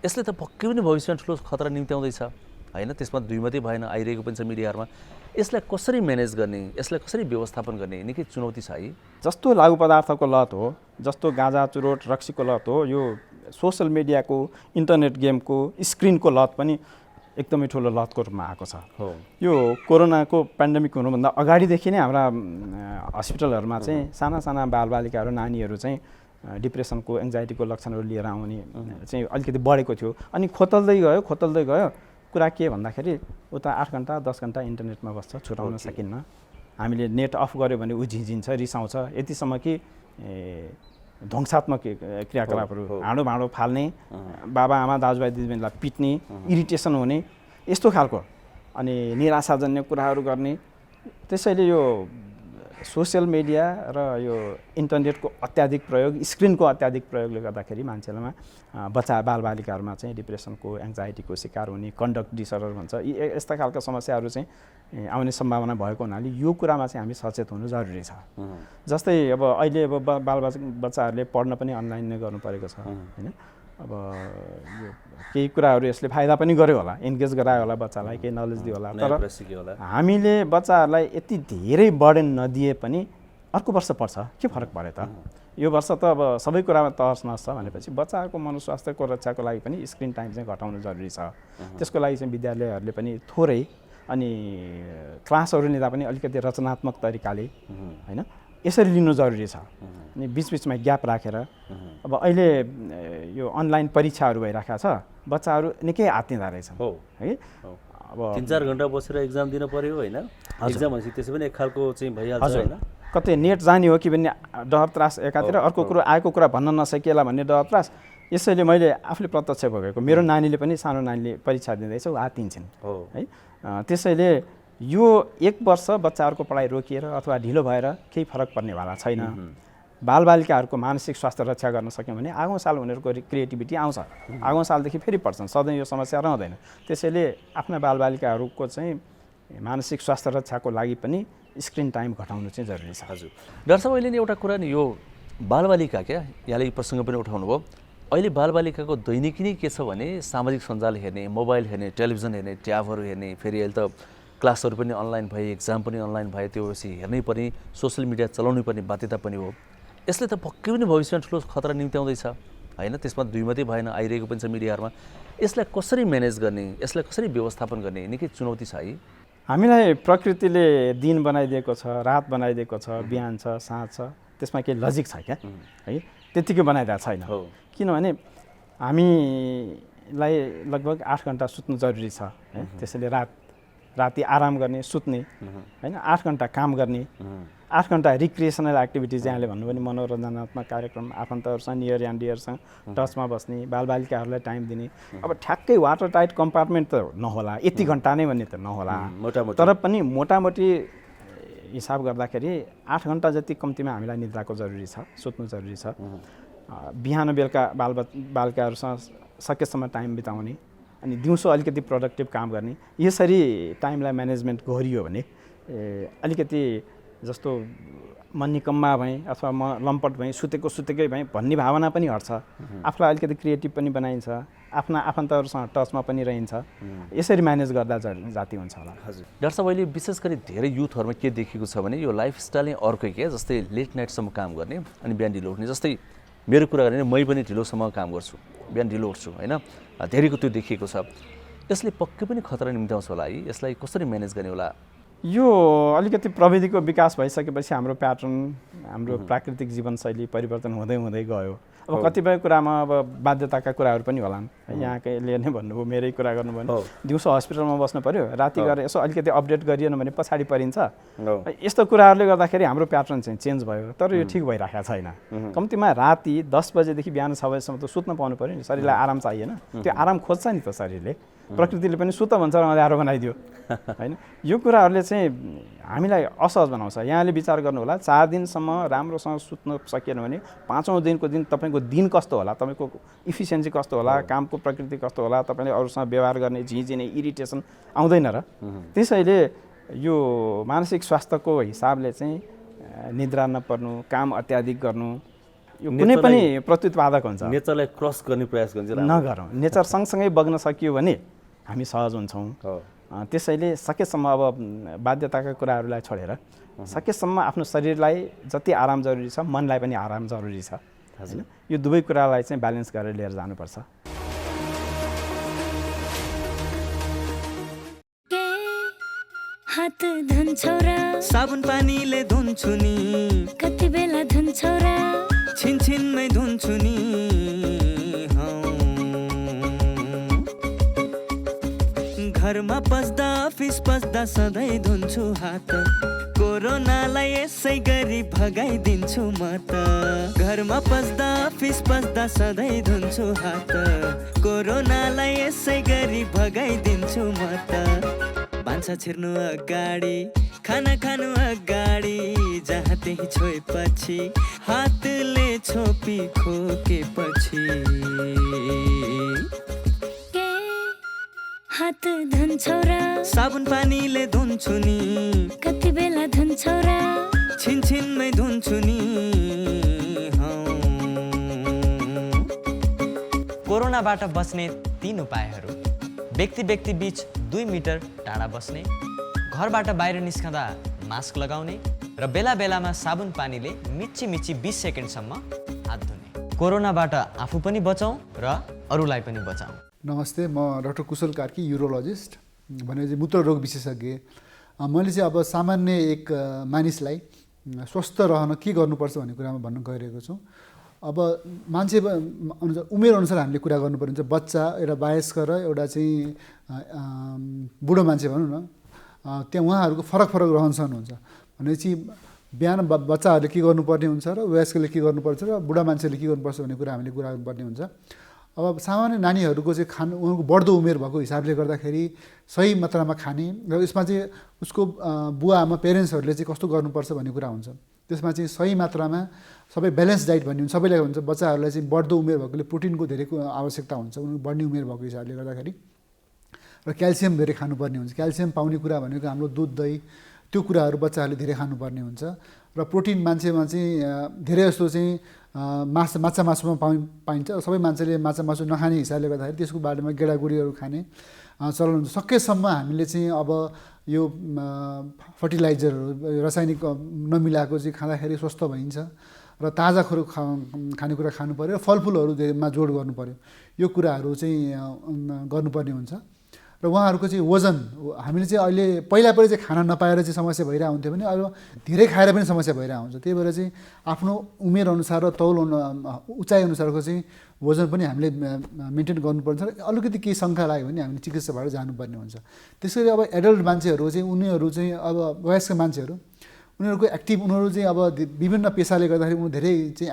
यसले त पक्कै पनि भविष्यमा ठुलो खतरा निम्त्याउँदैछ होइन। त्यसमा दुई मात्रै भएन, आइरहेको पनि छ मिडियाहरूमा। यसलाई कसरी म्यानेज गर्ने, यसलाई कसरी व्यवस्थापन गर्ने निकै चुनौती छ है। जस्तो लागु पदार्थको लत हो, जस्तो गाँजा चुरोट रक्सीको लत हो, यो सोसियल मिडियाको, इन्टरनेट गेमको, स्क्रिनको लत पनि एकदमै ठुलो लतको रूपमा आएको छ। यो कोरोनाको पेन्डेमिक हुनुभन्दा अगाडिदेखि नै हाम्रा हस्पिटलहरूमा चाहिँ साना साना बालबालिकाहरू, नानीहरू चाहिँ डिप्रेसनको, एङ्जाइटीको लक्षणहरू लिएर आउने चाहिँ अलिकति बढेको थियो। अनि खोतल्दै गयो। कुरा के भन्दाखेरि उता 8 घन्टा 10 घन्टा इन्टरनेटमा बस्छ, छुटाउन सकिन्न। हामीले नेट अफ गऱ्यो भने ऊ झिझिन्छ, रिसाउँछ, यतिसम्म कि ध्वंसात्मक क्रियाकलापहरू, हाँडो भाँडो फाल्ने, बाबा आमा दाजुभाइ दिदीबहिनीलाई पिट्ने, इरिटेसन हुने, यस्तो खालको अनि निराशाजन्य कुराहरू गर्ने। त्यसैले यो सोसियल मिडिया र यो इन्टरनेटको अत्याधिक प्रयोग, स्क्रिनको अत्याधिक प्रयोगले गर्दाखेरि मान्छेहरूमा बालबालिकाहरूमा चाहिँ डिप्रेसनको, एङ्जाइटीको शिकार हुने, कन्डक्ट डिसअर्डर भन्छ, यी यस्ता खालका समस्याहरू चाहिँ आउने सम्भावना भएको हुनाले यो कुरामा चाहिँ हामी सचेत हुनु जरुरी छ। जस्तै अब अहिले बच्चाहरूले पढ्न पनि अनलाइन नै गर्नु परेको छ होइन। अब यो केही कुराहरू यसले फाइदा पनि गर्यो होला, इन्गेज गरायो होला, बच्चालाई केही नलेज दियो होला। तर हामीले बच्चाहरूलाई यति धेरै बर्डन नदिए पनि अर्को वर्ष पढ्छ, के फरक पऱ्यो त? यो वर्ष त अब सबै कुरामा तहस नहस छ भनेपछि बच्चाहरूको मनोस्वास्थ्यको रक्षाको लागि पनि स्क्रिन टाइम चाहिँ घटाउनु जरुरी छ। त्यसको लागि चाहिँ विद्यालयहरूले पनि थोरै अनि क्लासहरू लिँदा पनि अलिकति रचनात्मक तरिकाले होइन यसरी लिनु जरुरी छ। अनि बिचबिचमा ग्याप राखेर अब अहिले यो अनलाइन परीक्षाहरू भइरहेको छ, बच्चाहरू निकै आत्तिँदा रहेछन् है। अब 3-4 घन्टा बसेर एक्जाम दिन पर्यो होइन। एक्जाम भनेपछि त्यसै पनि एक खालको चाहिँ भइहाल्छ होइन। कतै नेट जाने हो कि भन्ने डर त्रास एकातिर, अर्को कुरो आएको कुरा भन्न नसकिएला भन्ने डर त्रास। यसैले मैले आफूले प्रत्यक्ष भोगेको, मेरो नानीले पनि, सानो नानीले परीक्षा दिँदैछ, ऊ आत्तिन्छन् है। त्यसैले यो 1 वर्ष बच्चाहरूको पढाइ रोकिएर अथवा ढिलो भएर केही फरक पर्नेवाला छैन। बालबालिकाहरूको मानसिक स्वास्थ्य रक्षा गर्न सक्यौँ भने आगाउँ साल उनीहरूको क्रिएटिभिटी आउँछ, आगाउँ सालदेखि फेरि पढ्छन्, सधैँ यो समस्या रहँदैन। त्यसैले आफ्ना बालबालिकाहरूको चाहिँ मानसिक स्वास्थ्य रक्षाको लागि पनि स्क्रिन टाइम घटाउनु चाहिँ जरुरी छ। हजुर डाक्टर साहब, अहिले नि एउटा कुरा नि यो बालबालिका क्या यहाँले यो प्रसङ्ग पनि उठाउनु भयो। अहिले बालबालिकाको दैनिकी के छ भने सामाजिक सञ्जाल हेर्ने, मोबाइल हेर्ने, टेलिभिजन हेर्ने, ट्याबहरू हेर्ने, फेरि अहिले त क्लासहरू पनि अनलाइन भए, एक्जाम पनि अनलाइन भए, त्यो हेर्नै पर्ने, सोसियल मिडिया चलाउनै पर्ने बाध्यता पनि हो। यसले त पक्कै पनि भविष्यमा ठुलो खतरा निम्त्याउँदैछ होइन। त्यसमा दुई मात्रै भएन, आइरहेको पनि छ मिडियाहरूमा। यसलाई कसरी म्यानेज गर्ने, यसलाई कसरी व्यवस्थापन गर्ने निकै चुनौती छ है। हामीलाई प्रकृतिले दिन बनाइदिएको छ, रात बनाइदिएको छ, बिहान छ, साँझ छ, त्यसमा केही लजिक छ क्या है, त्यत्तिकै बनाइदिएको छैन। किनभने हामीलाई लगभग 8 घन्टा सुत्नु जरुरी छ है। त्यसैले राति आराम गर्ने, सुत्ने होइन, 8 घन्टा काम गर्ने, 8 घन्टा रिक्रिएसनल एक्टिभिटिज यहाँले भन्नु भने मनोरञ्जनात्मक कार्यक्रम, आफन्तहरूसँग, नियर एन्ड डियरसँग टचमा बस्ने, बालबालिकाहरूलाई टाइम दिने। अब ठ्याक्कै वाटर टाइट कम्पार्टमेन्ट त नहोला, यति घन्टा नै भन्ने त नहोला, तर पनि मोटामोटी हिसाब गर्दाखेरि 8 घन्टा जति कम्तीमा हामीलाई निद्राको जरुरी छ, सुत्नु जरुरी छ। बिहान बेलुका बालबालिकाहरूसँग सकेसम्म टाइम बिताउने, अनि दिउँसो अलिकति प्रोडक्टिभ काम गर्ने। यसरी टाइमलाई म्यानेजमेन्ट गरियो भने अलिकति जस्तो म निकम्मा भएँ अथवा म लम्पट भएँ सुतेकै भएँ भन्ने भावना पनि हट्छ। आफूलाई अलिकति क्रिएटिभ पनि बनाइन्छ, आफ्ना आफन्तहरूसँग टचमा पनि रहन्छ। यसरी म्यानेज गर्दा जाति हुन्छ होला। हजुर डाक्टर साहब, अहिले विशेष गरी धेरै युथहरूमा के देखेको छ भने यो लाइफस्टाइल नै अर्कै के, जस्तै लेट नाइटसम्म काम गर्ने अनि बिहान ढिलो उठ्ने। जस्तै मेरो कुरा गर्ने मै पनि ढिलोसम्म काम गर्छु, बिहान ढिलो उठ्छु होइन, धेरैको त्यो देखिएको छ। यसले पक्कै पनि खतरा निम्त्याउँछ होला है, यसलाई कसरी म्यानेज गर्ने होला? यो अलिकति प्रविधिको विकास भइसकेपछि हाम्रो प्याटर्न, हाम्रो प्राकृतिक जीवनशैली परिवर्तन हुँदै गयो। अब कतिपय कुरामा अब बाध्यताका कुराहरू पनि होलान्। यहाँले नै भन्नुभयो, मेरै कुरा गर्नुभयो भने दिउँसो हस्पिटलमा बस्नु पऱ्यो, राति गएर यसो अलिकति अपडेट गरिएन भने पछाडि परिन्छ। यस्तो कुराहरूले गर्दाखेरि हाम्रो प्याटर्न चाहिँ चेन्ज भयो, तर यो ठिक भइरहेको छैन। कम्तीमा राति 10 बजेदेखि बिहान 6 बजेसम्म त सुत्न पाउनु पऱ्यो नि, शरीरलाई आराम चाहिएन? त्यो आराम खोज्छ नि त शरीरले, प्रकृतिले पनि सुत भन्छ र अँध्यारो बनाइदियो होइन। यो कुराहरूले चाहिँ हामीलाई असहज बनाउँछ। यहाँले विचार गर्नु होला, 4 दिनसम्म राम्रोसँग सुत्न सकिएन भने 5औँ दिनको दिन तपाईँको दिन कस्तो होला, तपाईँको इफिसियन्सी कस्तो होला, कामको प्रकृति कस्तो होला, तपाईँले अरूसँग व्यवहार गर्ने झिझिने इरिटेसन आउँदैन र। त्यसैले यो मानसिक स्वास्थ्यको हिसाबले चाहिँ निद्रा नपर्नु, काम अत्याधिक गर्नु यो कुनै पनि प्रत्युत्पादक हुन्छ। नेचरलाई क्रस गर्ने प्रयास गर्छ नगरौँ। नेचर सँगसँगै बग्न सकियो भने हामी सहज हुन्छौँ। त्यसैले सकेसम्म अब बाध्यताका कुराहरूलाई छोडेर सकेसम्म आफ्नो शरीरलाई जति आराम जरुरी छ, मनलाई पनि आराम जरुरी छ हैन। यो दुवै कुरालाई चाहिँ ब्यालेन्स गरेर लिएर जानुपर्छ। हात धुन्छौ र साबुन पानीले धुन्छु नि, कति बेला धुन्छौ र छिनछिनमै धुन्छु नि। घरमा पस्दा अफिस पस्दा सधैँ धुन्छु हात, कोरोनालाई यसै गरी भगाइदिन्छु म त। घरमा पस्दा अफिस पस्दा सधैँ धुन्छु हात, कोरोनालाई यसै गरी भगाइदिन्छु म त। भान्सा छिर्नु अगाडि, खाना खानु अगाडि, जहाँ त्यही छोएपछि हातले छोपी खोकेपछि। हात धुन्छौ र साबुन पानीले धुन्छु नि, कति बेला धुन्छौ र छिनछिनमै धुन्छु नि। कोरोनाबाट बच्ने 3 उपायहरू: व्यक्ति बीच 2 मिटर टाढा बस्ने, घरबाट बाहिर निस्कँदा मास्क लगाउने र बेला बेलामा साबुन पानीले मिची 20 सेकेन्डसम्म हात धुने। कोरोनाबाट आफू पनि बचाउँ र अरूलाई पनि बचाउँ। नमस्ते, म डाक्टर कुशल कार्की, युरोलोजिस्ट भनेपछि मूत्ररोग विशेषज्ञ। मैले चाहिँ अब सामान्य एक मानिसलाई स्वस्थ रहन के गर्नुपर्छ भन्ने कुरामा भन्न गइरहेको छु। अब मान्छे उमेर अनुसार हामीले कुरा गर्नुपर्ने हुन्छ। बच्चा, एउटा वयस्क र एउटा चाहिँ बुढो मान्छे भनौँ न, त्यहाँ उहाँहरूको फरक रहनसहन हुन्छ। भनेपछि बिहान बच्चाहरूले के गर्नुपर्ने हुन्छ र वयस्कले के गर्नुपर्छ र बुढा मान्छेले के गर्नुपर्छ भन्ने कुरा हामीले कुरा गर्नुपर्ने हुन्छ। अब सामान्य नानीहरूको चाहिँ उनीहरूको बढ्दो उमेर भएको हिसाबले गर्दाखेरि सही मात्रामा खाने र यसमा चाहिँ उसको बुवा आमा पेरेन्ट्सहरूले चाहिँ कस्तो गर्नुपर्छ भन्ने कुरा हुन्छ। त्यसमा चाहिँ सही मात्रामा सबै ब्यालेन्स डाइट भन्ने हुन्छ। सबैलाई हुन्छ, बच्चाहरूलाई चाहिँ बढ्दो उमेर भएकोले प्रोटिनको धेरै आवश्यकता हुन्छ, उनीहरू बढ्ने उमेर भएको हिसाबले गर्दाखेरि। र क्याल्सियम धेरै खानुपर्ने हुन्छ। क्याल्सियम पाउने कुरा भनेको हाम्रो दुध, दही, त्यो कुराहरू बच्चाहरूले धेरै खानुपर्ने हुन्छ। र प्रोटिन मान्छेमा चाहिँ धेरै जस्तो चाहिँ माछा मासुमा पाइन्छ। सबै मान्छेले माछा मासु नखाने हिसाबले गर्दाखेरि त्यसको बारेमा गेडागुडीहरू खाने चलन हुन्छ। सकेसम्म हामीले चाहिँ अब यो फर्टिलाइजरहरू, रासायनिक नमिलाएको चाहिँ खाँदाखेरि स्वस्थ भइन्छ र ताजा खानेकुरा खानु पऱ्यो र फलफुलहरूमा जोड गर्नु पऱ्यो। यो कुराहरू चाहिँ गर्नुपर्ने हुन्छ। र उहाँहरूको चाहिँ वजन, हामीले चाहिँ अहिले पहिला चाहिँ खाना नपाएर चाहिँ समस्या भइरहेको हुन्थ्यो भने अब धेरै खाएर पनि समस्या भइरहेको हुन्छ। त्यही भएर चाहिँ आफ्नो उमेर अनुसार र तौल उचाइ अनुसारको चाहिँ वजन पनि हामीले मेन्टेन गर्नुपर्छ। र अलिकति केही शङ्का लाग्यो भने हामीले चिकित्साबाट जानुपर्ने हुन्छ। त्यसरी अब एडल्ट मान्छेहरू चाहिँ उनीहरू चाहिँ अब वयस्क मान्छेहरू, उनीहरूको उनीहरू चाहिँ अब विभिन्न पेसाले गर्दाखेरि उनीहरू धेरै चाहिँ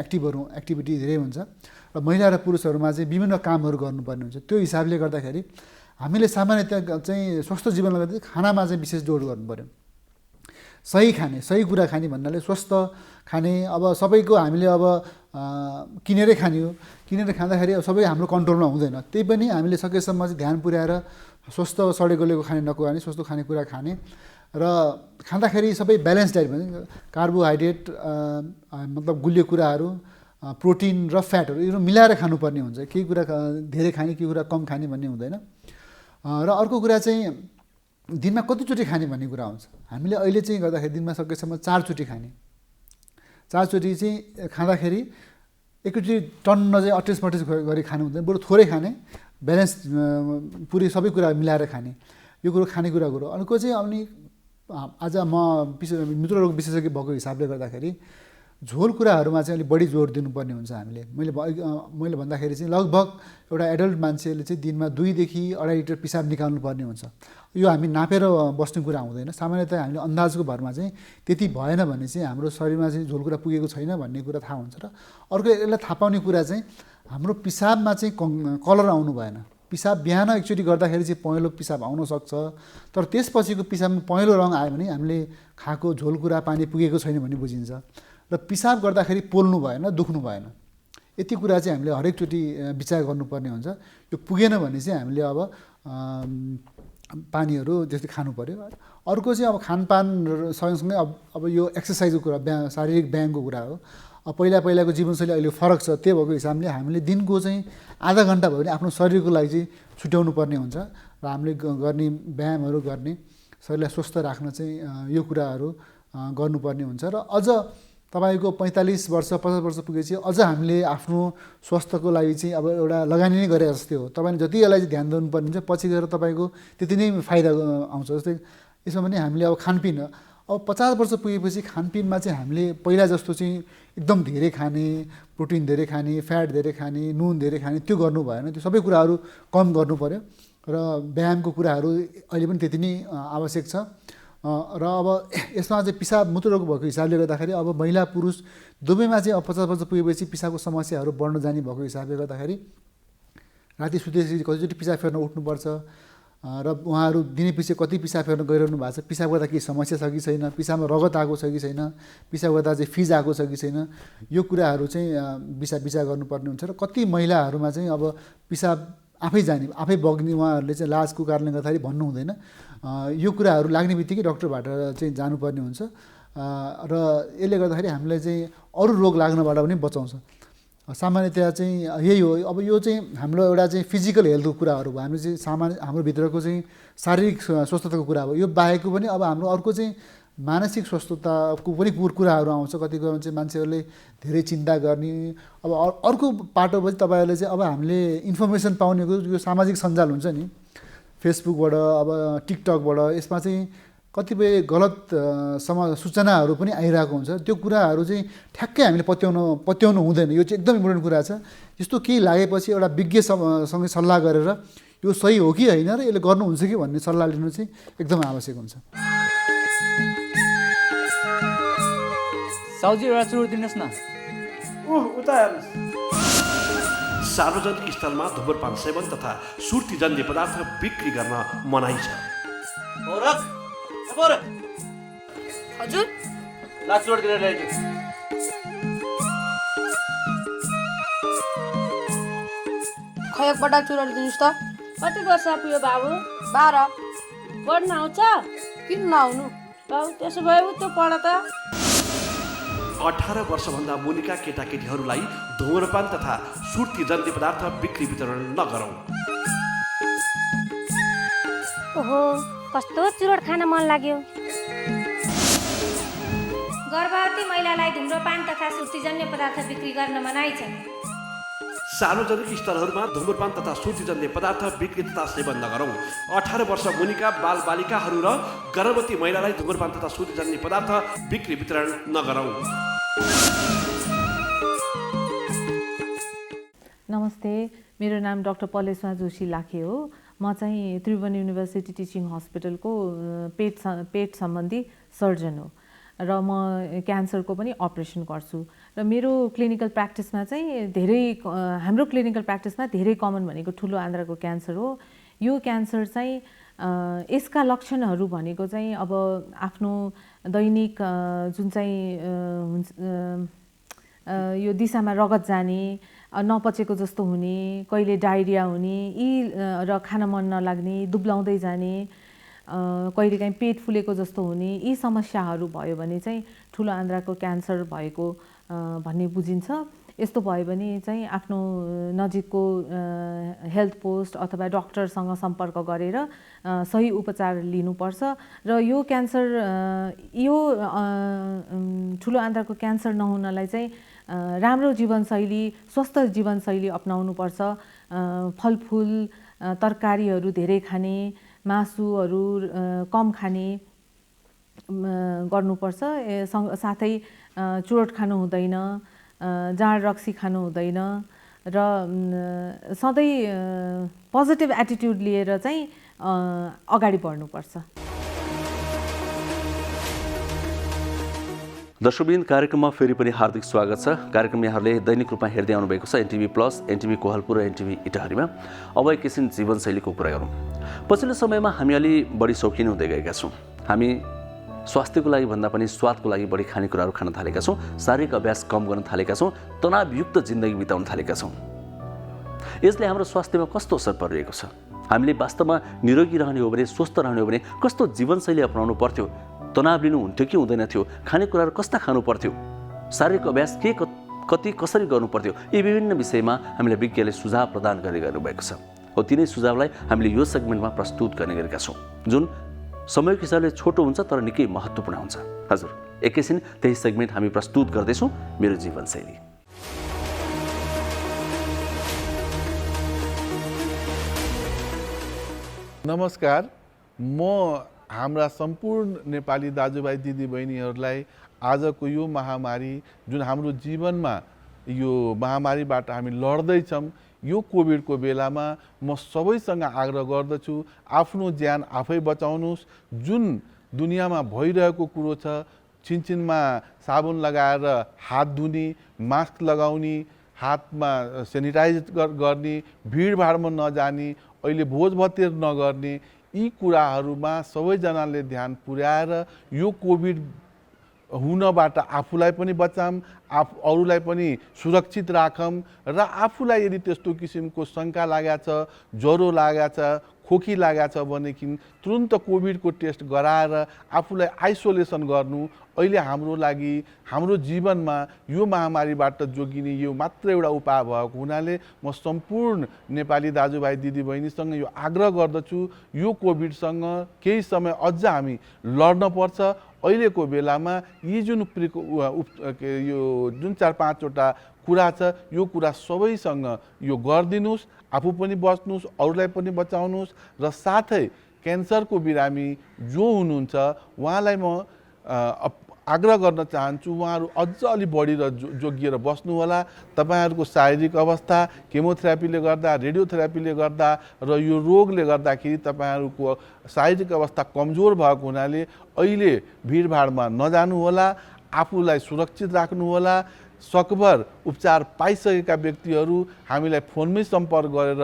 एक्टिभिटी धेरै हुन्छ र महिला र पुरुषहरूमा चाहिँ विभिन्न कामहरू गर्नुपर्ने हुन्छ। त्यो हिसाबले गर्दाखेरि हामीले सामान्यतया चाहिँ स्वस्थ जीवन गर्दा खानामा चाहिँ विशेष जोड गर्नु पऱ्यो। सही खाने, सही कुरा खाने भन्नाले स्वस्थ खाने। अब सबैको हामीले अब किनेरै खाने हो, किनेर खाँदाखेरि सबै हाम्रो कन्ट्रोलमा हुँदैन। त्यही पनि हामीले सकेसम्म चाहिँ ध्यान पुर्याएर स्वस्थ सडेगोलेको खाने नखाने, स्वस्थ खानेकुरा खाने र खाँदाखेरि सबै ब्यालेन्स डाइट भने कार्बोहाइड्रेट मतलब गुलियो कुराहरू प्रोटिन र फ्याटहरू यो मिलाएर खानुपर्ने हुन्छ। केही कुरा धेरै खाने केही कुरा कम खाने भन्ने हुँदैन। र अर्को कुरा चाहिँ दिनमा कतिचोटि खाने भन्ने कुरा हुन्छ। हामीले अहिले चाहिँ गर्दाखेरि दिनमा सकेसम्म 4 चोटि खाने। 4 चोटि चाहिँ खाँदाखेरि एकैचोटि टन्न चाहिँ अटेस गरी खानु हुँदैन, बरु थोरै खाने, ब्यालेन्स पुरै सबै कुरा मिलाएर खाने, यो कुरो खानेकुरा कुरो। अर्को चाहिँ अनि आज म मूत्ररोग विशेषज्ञ भएको हिसाबले गर्दाखेरि झोल कुराहरूमा चाहिँ अलिक बढी जोड दिनुपर्ने हुन्छ हामीले। मैले भन्दाखेरि चाहिँ लगभग एउटा एडल्ट मान्छेले चाहिँ दिनमा 2 देखि 2.5 लिटर पिसाब निकाल्नुपर्ने हुन्छ। यो हामी नापेर बस्ने कुरा हुँदैन। सामान्यतया हामीले अन्दाजको भरमा चाहिँ त्यति भएन भने चाहिँ हाम्रो शरीरमा चाहिँ झोल कुरा पुगेको छैन भन्ने कुरा थाहा हुन्छ। र अर्को यसलाई थाहा पाउने कुरा चाहिँ हाम्रो पिसाबमा चाहिँ कलर आउनु भएन। पिसाब बिहान एकचोटि गर्दाखेरि चाहिँ पहेँलो पिसाब आउन सक्छ, तर त्यसपछिको पिसाबमा पहेँलो रङ आयो भने हामीले खाएको झोल कुरा पानी पुगेको छैन भन्ने बुझिन्छ। र पिसाब गर्दाखेरि पोल्नु भएन, दुख्नु भएन। यति कुरा चाहिँ हामीले हरेकचोटि विचार गर्नुपर्ने हुन्छ। यो पुगेन भने चाहिँ हामीले अब पानीहरू जस्तै खानु पर्यो। अर्को चाहिँ अब खानपान सँगसँगै अब यो एक्सर्साइजको कुरा, शारीरिक व्यायामको कुरा हो। पहिलाको जीवनशैली अहिले फरक छ। त्यही भएको हिसाबले हामीले दिनको चाहिँ आधा घन्टा भयो भने आफ्नो शरीरको लागि चाहिँ छुट्याउनु पर्ने हुन्छ। र हामीले गर्ने व्यायामहरू गर्ने, शरीरलाई स्वस्थ राख्न चाहिँ यो कुराहरू गर्नुपर्ने हुन्छ। र अझ तपाईँको 45 वर्ष 50 वर्ष पुगेपछि अझ हामीले आफ्नो स्वास्थ्यको लागि चाहिँ अब एउटा लगानी नै गरे जस्तै हो। तपाईँले जति यसलाई चाहिँ ध्यान दिनुपर्ने हुन्छ, पछि गएर तपाईँको त्यति नै फाइदा आउँछ। जस्तै यसमा पनि हामीले अब खानपिन, अब 50 वर्ष पुगेपछि खानपिनमा चाहिँ हामीले पहिला जस्तो चाहिँ एकदम धेरै खाने, प्रोटिन धेरै खाने, फ्याट धेरै खाने, नुन धेरै खाने त्यो गर्नु भएन। त्यो सबै कुराहरू कम गर्नु पर्यो। र व्यायामको कुराहरू अहिले पनि त्यति नै आवश्यक छ। र अब यसमा चाहिँ पिसाब मूत्ररोग भएको हिसाबले गर्दाखेरि अब महिला पुरुष दुवैमा चाहिँ अब 50 वर्ष पुगेपछि पिसाबको समस्याहरू बढ्न जाने भएको हिसाबले गर्दाखेरि राति सुतेपछि कतिचोटि पिसाब फेर्न उठ्नुपर्छ। र उहाँहरू दिने पछि कति पिसाब फेर्न गइरहनु भएको छ, पिसाब गर्दा केही समस्या छ कि छैन, पिसाबमा रगत आएको छ कि छैन, पिसाब गर्दा चाहिँ फिज आएको छ कि छैन, यो कुराहरू चाहिँ विचार गर्नुपर्ने हुन्छ। र कति महिलाहरूमा चाहिँ अब पिसाब आफै जाने, आफै बग्ने, उहाँहरूले चाहिँ लाजको कारणले गर्दाखेरि भन्नु हुँदैन। यो कुराहरू लाग्ने बित्तिकै डक्टरबाट चाहिँ जानुपर्ने हुन्छ। र यसले गर्दाखेरि हामीलाई चाहिँ अरू रोग लाग्नबाट पनि बचाउँछ। सामान्यतया चाहिँ यही हो। अब यो चाहिँ हाम्रो एउटा चाहिँ फिजिकल हेल्थको कुराहरू भयो, हाम्रो चाहिँ हाम्रो भित्रको चाहिँ शारीरिक स्वस्थताको कुरा हो। यो बाहेकको पनि अब हाम्रो अर्को चाहिँ मानसिक स्वस्थताको पनि कुराहरू आउँछ। कतिको चाहिँ मान्छेहरूले धेरै चिन्ता गर्ने। अब अर्को पाटो पनि तपाईँहरूले चाहिँ अब हामीले इन्फर्मेसन पाउनेको यो सामाजिक सञ्जाल हुन्छ नि, फेसबुकबाट, अब टिकटकबाट, यसमा चाहिँ कतिपय गलत सूचनाहरू पनि आइरहेको हुन्छ। त्यो कुराहरू चाहिँ ठ्याक्कै हामीले पत्याउनु हुँदैन। यो चाहिँ एकदम इम्पोर्टेन्ट कुरा छ। यस्तो केही लागेपछि एउटा विज्ञसँग सल्लाह गरेर यो सही हो कि होइन र यसले गर्नुहुन्छ कि भन्ने सल्लाह लिनु चाहिँ एकदम आवश्यक हुन्छ। साउजी एउटा चुरोट दिनुहोस् न। उता हेर्नुहोस्। सार्वजनिक स्थलमा धुम्रपान सेवन तथा सुर्तीजन्य पदार्थ बिक्री गर्न मनाइ छ। हजुर ला चुरोट दिएर ल्याइदिनु। खै एकपटक चुरोट दिनुहोस् त। कति वर्ष पुग्यो बाबु? 12। पढ्न आउँछ? किन नआउनु? बाबु त्यसो भए त पढ त। 18 वर्षभन्दा मुनिका केटाकेटीहरूलाई धुम्रपान तथा सुर्तीजन्य पदार्थ बिक्री वितरण नगरौँ। ओहो, कस्तो चुरोट खान मन लाग्यो। गर्भवती महिलालाई धुम्रपान तथा सुर्तीजन्य पदार्थ बिक्री गर्न मनाइ छ। सार्वजनिक स्थलहरूमा धुम्रपान तथा सुर्तीजन्य पदार्थ बिक्री तथा सेवन नगरौँ। 18 वर्ष मुनिका बालबालिकाहरू र गर्भवती महिलालाई धुम्रपान तथा सुर्तीजन्य पदार्थ बिक्री वितरण नगरौँ। नमस्ते, मेरो नाम डाक्टर पलेश्वा जोशी लाखे हो। म चाहिँ त्रिभुवन युनिभर्सिटी टिचिङ हस्पिटलको पेट सम्बन्धी सर्जन हो र म क्यान्सरको पनि अपरेसन गर्छु। र मेरो क्लिनिकल प्र्याक्टिसमा चाहिँ हाम्रो क्लिनिकल प्र्याक्टिसमा धेरै कमन भनेको ठुलो आन्द्राको क्यान्सर हो। यो क्यान्सर चाहिँ यसका लक्षणहरू भनेको चाहिँ अब आफ्नो दैनिक जुन चाहिँ यो दिशामा रगत जाने, नपचेको जस्तो हुने, कहिले डायरिया हुने, र खान मन नलाग्ने, दुब्लाउँदै जाने, कहिलेकाहीँ पेट फुलेको जस्तो हुने यी समस्याहरू भयो भने चाहिँ ठुलो आन्द्राको क्यान्सर भएको भन्ने बुझिन्छ। यस्तो भयो भने चाहिँ आफ्नो नजिकको हेल्थ पोस्ट अथवा डक्टरसँग सम्पर्क गरेर सही उपचार लिनुपर्छ र यो क्यान्सर यो ठुलो आन्द्राको क्यान्सर नहुनलाई चाहिँ राम्रो जीवनशैली स्वस्थ जीवनशैली अपनाउनुपर्छ। फलफुल तरकारीहरू धेरै खाने, मासुहरू कम खाने गर्नुपर्छ। साथै चुरोट खानु हुँदैन, जाँड रक्सी खानु हुँदैन र सधैँ पोजिटिभ एटिट्युड लिएर चाहिँ अगाडि बढ्नुपर्छ। दर्शकवृन्द, कार्यक्रममा फेरि पनि हार्दिक स्वागत छ। कार्यक्रम यहाँहरूले दैनिक रूपमा हेर्दै आउनुभएको छ एनटिभी प्लस, एनटिभी कोहलपुर र एनटिभी इटाहरीमा। अब एकैछिन जीवनशैलीको कुरा गरौँ। पछिल्लो समयमा हामी अलि बढी शौकिन हुँदै गएका छौँ। हामी स्वास्थ्यको लागि भन्दा पनि स्वादको लागि बढी खानेकुराहरू खान थालेका छौँ, शारीरिक अभ्यास कम गर्न थालेका छौँ, तनावयुक्त जिन्दगी बिताउन थालेका छौँ। यसले हाम्रो स्वास्थ्यमा कस्तो असर परिरहेको छ? हामीले वास्तवमा निरोगी रहने हो भने, स्वस्थ रहने हो भने कस्तो जीवनशैली अपनाउनु पर्थ्यो? तनाव लिनु हुन्थ्यो कि हुँदैन थियो? खानेकुराहरू कस्ता खानु पर्थ्यो? शारीरिक अभ्यास कति कसरी गर्नु पर्थ्यो? यी विभिन्न विषयमा हामीलाई विज्ञले सुझाव प्रदान गरिरहनुभएको छ। हो तिनै सुझावलाई हामीले यो सेगमेन्टमा प्रस्तुत गर्ने गरेका छौँ, जुन समयको हिसाबले छोटो हुन्छ तर निकै महत्त्वपूर्ण हुन्छ। हजुर, एकैछिन त्यही सेगमेन्ट हामी प्रस्तुत गर्दैछौँ, मेरो जीवनशैली। नमस्कार, म हाम्रा सम्पूर्ण नेपाली दाजुभाइ दिदीबहिनीहरूलाई आजको यो महामारी जुन हाम्रो जीवनमा यो महामारीबाट हामी लड्दैछौँ, यो कोभिडको बेलामा म सबैसँग आग्रह गर्दछु, आफ्नो ज्यान आफै बचाउनुहोस्। जुन दुनियाँमा भइरहेको कुरो छ, छिनछिनमा साबुन लगाएर हात धुने, मास्क लगाउने, हातमा सेनिटाइज गर्ने, भिडभाडमा नजाने, अहिले भोजभतेर नगर्ने, यी कुराहरूमा सबैजनाले ध्यान पुर्याएर यो कोभिड हुनबाट आफूलाई पनि बचाऊँ, अरूलाई पनि सुरक्षित राखौँ र आफूलाई यदि त्यस्तो किसिमको शङ्का लागेको छ, ज्वरो लागेको छ, खोकी लागेको छ भनेदेखि तुरुन्त कोभिडको टेस्ट गराएर आफूलाई आइसोलेसन गर्नु अहिले हाम्रो लागि, हाम्रो जीवनमा यो महामारीबाट जोगिने यो मात्र एउटा उपाय भएको हुनाले म सम्पूर्ण नेपाली दाजुभाइ दिदीबहिनीसँग यो आग्रह गर्दछु, यो कोभिडसँग केही समय अझ हामी लड्न पर्छ। अहिलेको बेलामा यी जुन यो जुन 4-5वटा कुरा छ, यो कुरा सबैसँग यो गरिदिनुहोस्, आफू पनि बच्नुहोस्, अरूलाई पनि बचाउनुहोस् र साथै क्यान्सरको बिरामी जो हुनुहुन्छ उहाँलाई म आग्रह गर्न चाहन्छु, उहाँहरू अझ अलि बढी र जोगिएर बस्नु होला। तपाईँहरूको शारीरिक अवस्था केमोथेरापीले गर्दा, रेडियोथेरापीले गर्दा र यो रोगले गर्दाखेरि तपाईँहरूको शारीरिक अवस्था कमजोर भएको हुनाले अहिले भिडभाडमा नजानु होला, आफूलाई सुरक्षित राख्नु होला। सकभर उपचार पाइसकेका व्यक्तिहरू हामीलाई फोनमै सम्पर्क गरेर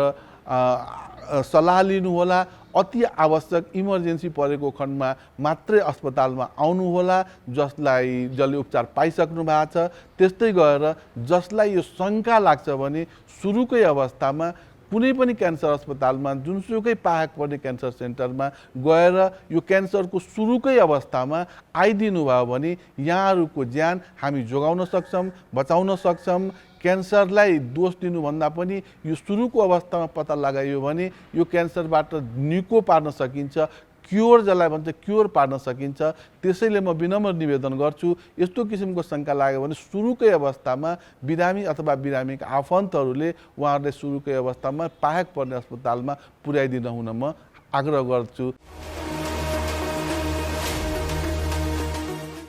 सल्लाह लिनु होला। अति आवश्यक इमर्जेन्सी परेको खण्डमा मात्रै अस्पतालमा आउनु होला, जसले उपचार पाइसक्नु भएको छ। त्यस्तै गरेर जसलाई यो शङ्का लाग्छ भने सुरुकै अवस्थामा कुनै पनि क्यान्सर अस्पतालमा, जुनसुकै पाहक पर्ने क्यान्सर सेन्टरमा गएर यो क्यान्सरको सुरुकै अवस्थामा आइदिनु भयो भने यहाँहरूको ज्यान हामी जोगाउन सक्छौँ, बचाउन सक्छौँ। क्यान्सरलाई दोष दिनुभन्दा पनि यो सुरुको अवस्थामा पत्ता लगाइयो भने यो क्यान्सरबाट निको पार्न सकिन्छ, क्योर जसलाई भन्छ क्योर पार्न सकिन्छ। त्यसैले म विनम्र निवेदन गर्छु, यस्तो किसिमको शङ्का लाग्यो भने सुरुकै अवस्थामा बिरामी अथवा बिरामीका आफन्तहरूले उहाँहरूलाई सुरुकै अवस्थामा पाहक पर्ने अस्पतालमा पुर्याइदिन हुन म आग्रह गर्छु।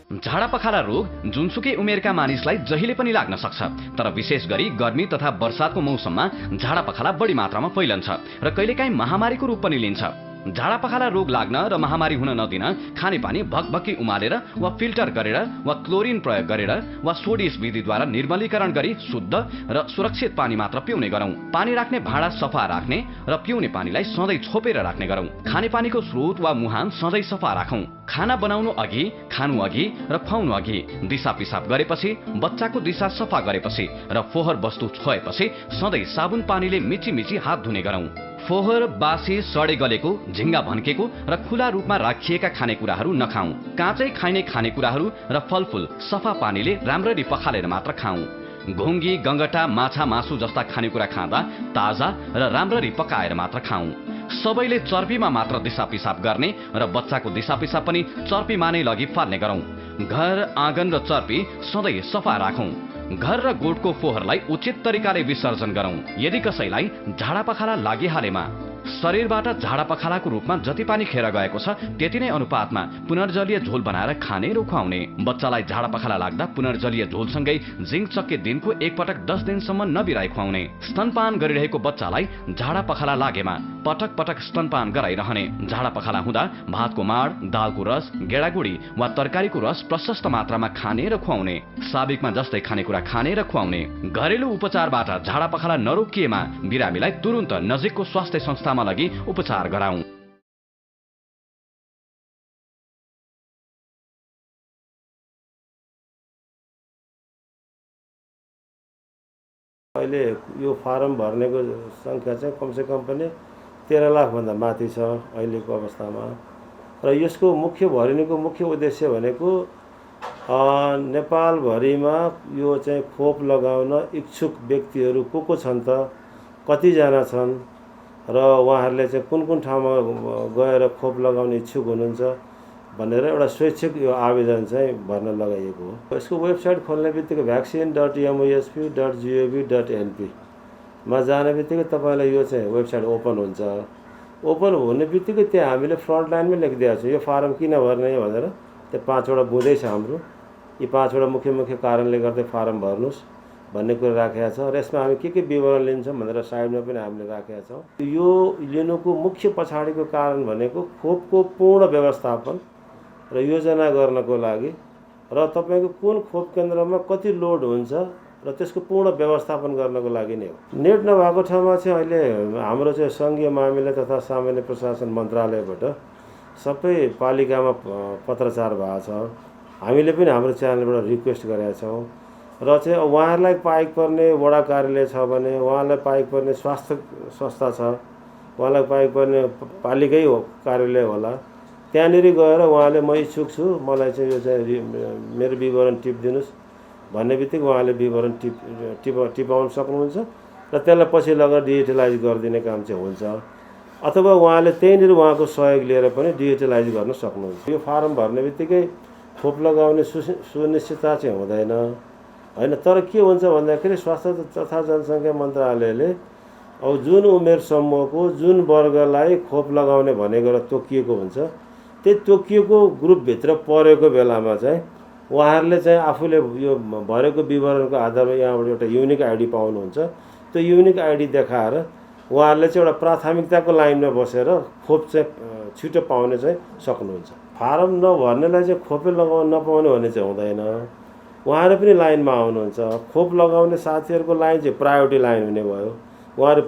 झाडापखाला रोग जुनसुकै उमेरका मानिसलाई जहिले पनि लाग्न सक्छ, तर विशेष गरी गर्मी तथा वर्षातको मौसममा झाडापखाला बढी मात्रामा फैलन्छ र कहिलेकाहीँ महामारीको रूप पनि लिन्छ। झाडापखाला रोग लाग्न र महामारी हुन नदिन खानेपानी भकभकी उमालेर वा फिल्टर गरेर वा क्लोरिन प्रयोग गरेर वा सोडिस विधिद्वारा निर्मलीकरण गरी शुद्ध र सुरक्षित पानी मात्र पिउने गरौँ। पानी राख्ने भाँडा सफा राख्ने र पिउने पानीलाई सधैँ छोपेर राख्ने गरौँ। खानेपानीको स्रोत वा मुहान सधैँ सफा राखौँ। खाना बनाउनु अघि, खानु अघि र खुवाउनु अघि दिसा पिसाब गरेपछि, बच्चाको दिसा सफा गरेपछि र फोहोर वस्तु छोएपछि सधैँ साबुन पानीले मिची मिची हात धुने गरौँ। फोहोर, बासी, सडे गलेको, झिङ्गा भन्केको र खुला रूपमा राखिएका खानेकुराहरू नखाऊ। काँचै खाइने खानेकुराहरू र फलफुल सफा पानीले राम्ररी पखालेर मात्र खाऊ। घुङ्गी, गङ्गटा, माछा, मासु जस्ता खानेकुरा खाँदा ताजा र राम्ररी पकाएर मात्र खाऊ। सबैले चर्पीमा मात्र दिसा पिसाब गर्ने र बच्चाको दिसा पिसाब पनि चर्पीमा नै लगी फाल्ने गरौँ। घर, आँगन र चर्पी सधैँ सफा राखौँ। घर र गोठको फोहोरलाई उचित तरिकाले विसर्जन गरौँ। यदि कसैलाई झाडा पखाला लागिहालेमा शरीरबाट झाडा पखालाको रूपमा जति पानी खेर गएको छ त्यति नै अनुपातमा पुनर्जलीय झोल बनाएर खाने र खुवाउने। बच्चालाई झाडा पखाला लाग्दा पुनर्जलीय झोलसँगै जिङ्क चक्के दिनको एकपटक 10 दिनसम्म नबिराई खुवाउने। स्तनपान गरिरहेको बच्चालाई झाडा पखाला लागेमा पटक पटक स्तनपान गराइरहने। झाडा पखाला हुँदा भातको माड, दालको रस, गेडागुडी वा तरकारीको रस प्रशस्त मात्रामा खाने र खुवाउने। साबिकमा जस्तै खानेकुरा खाने र खुवाउने। घरेलु उपचारबाट झाडा पखाला नरोकिएमा बिरामीलाई तुरुन्त नजिकको स्वास्थ्य संस्थामा लगी उपचार गराउँ। अहिले यो फारम भर्नेको सङ्ख्या चाहिँ कमसेकम पनि 13 लाखभन्दा माथि छ अहिलेको अवस्थामा। र यसको मुख्य भरिनुको मुख्य उद्देश्य भनेको नेपालभरिमा यो चाहिँ खोप लगाउन इच्छुक व्यक्तिहरू को छन् त, कतिजना छन् र उहाँहरूले चाहिँ कुन कुन ठाउँमा गएर खोप लगाउने इच्छुक हुनुहुन्छ भनेर एउटा स्वैच्छिक यो आवेदन चाहिँ भर्न लगाइएको हो। यसको वेबसाइट खोल्ने बित्तिकै vaccine.musp.gov.np मा जाने बित्तिकै तपाईँलाई यो चाहिँ वेबसाइट ओपन हुन्छ। ओपन हुने बित्तिकै त्यहाँ हामीले फ्रन्ट लाइनमै लेखिदिएको छ यो फारम किन भर्ने भनेर। त्यो 5वटा बुँदै छ हाम्रो। यी 5वटा मुख्य कारणले गर्दा फारम भर्नुहोस् भन्ने कुरा राखेका छ र यसमा हामी के विवरण लिन्छौँ भनेर साइडमा पनि हामीले राखेका छौँ। यो लिनुको मुख्य पछाडिको कारण भनेको खोपको पूर्ण व्यवस्थापन र योजना गर्नको लागि र तपाईँको कुन खोप केन्द्रमा कति लोड हुन्छ र त्यसको पूर्ण व्यवस्थापन गर्नको लागि नै हो। नेट नभएको ठाउँमा चाहिँ अहिले हाम्रो चाहिँ सङ्घीय मामिला तथा सामान्य प्रशासन मन्त्रालयबाट सबै पालिकामा पत्रचार भएको छ। हामीले पनि हाम्रो च्यानलबाट रिक्वेस्ट गरेका छौँ र चाहिँ उहाँहरूलाई पाइक पर्ने वडा कार्यालय छ भने, उहाँलाई पाइक पर्ने स्वास्थ्य संस्था छ, उहाँलाई पाइक पर्ने पालिकै कार्यालय होला, त्यहाँनिर गएर उहाँले म इच्छुक छु, मलाई चाहिँ यो चाहिँ मेरो विवरण टिपिदिनुहोस् भन्ने बित्तिकै उहाँले विवरण टिपाउन सक्नुहुन्छ र त्यसलाई पछि लगेर डिजिटलाइज गरिदिने काम चाहिँ हुन्छ। अथवा उहाँले त्यहीँनिर उहाँको सहयोग लिएर पनि डिजिटलाइज गर्न सक्नुहुन्छ। यो फारम भर्ने बित्तिकै खोप लगाउने सुनिश्चितता चाहिँ हुँदैन होइन। तर के हुन्छ भन्दाखेरि स्वास्थ्य तथा जनसङ्ख्या मन्त्रालयले अब जुन उमेर समूहको जुन वर्गलाई खोप लगाउने भनेको तोकिएको हुन्छ त्यही तोकिएको ग्रुपभित्र परेको बेलामा चाहिँ उहाँहरूले चाहिँ आफूले यो भरेको विवरणको आधारमा यहाँबाट एउटा युनिक आइडी पाउनुहुन्छ। त्यो युनिक आइडी देखाएर उहाँहरूले चाहिँ एउटा प्राथमिकताको लाइनमा बसेर खोप चाहिँ छिटो पाउने चाहिँ सक्नुहुन्छ। फारम नभर्नेलाई चाहिँ खोपै लगाउन नपाउने भन्ने चाहिँ हुँदैन। उहाँहरू पनि लाइनमा आउनुहुन्छ। खोप लगाउने साथीहरूको लाइन चाहिँ प्रायोरिटी लाइन हुने भयो। उहाँहरू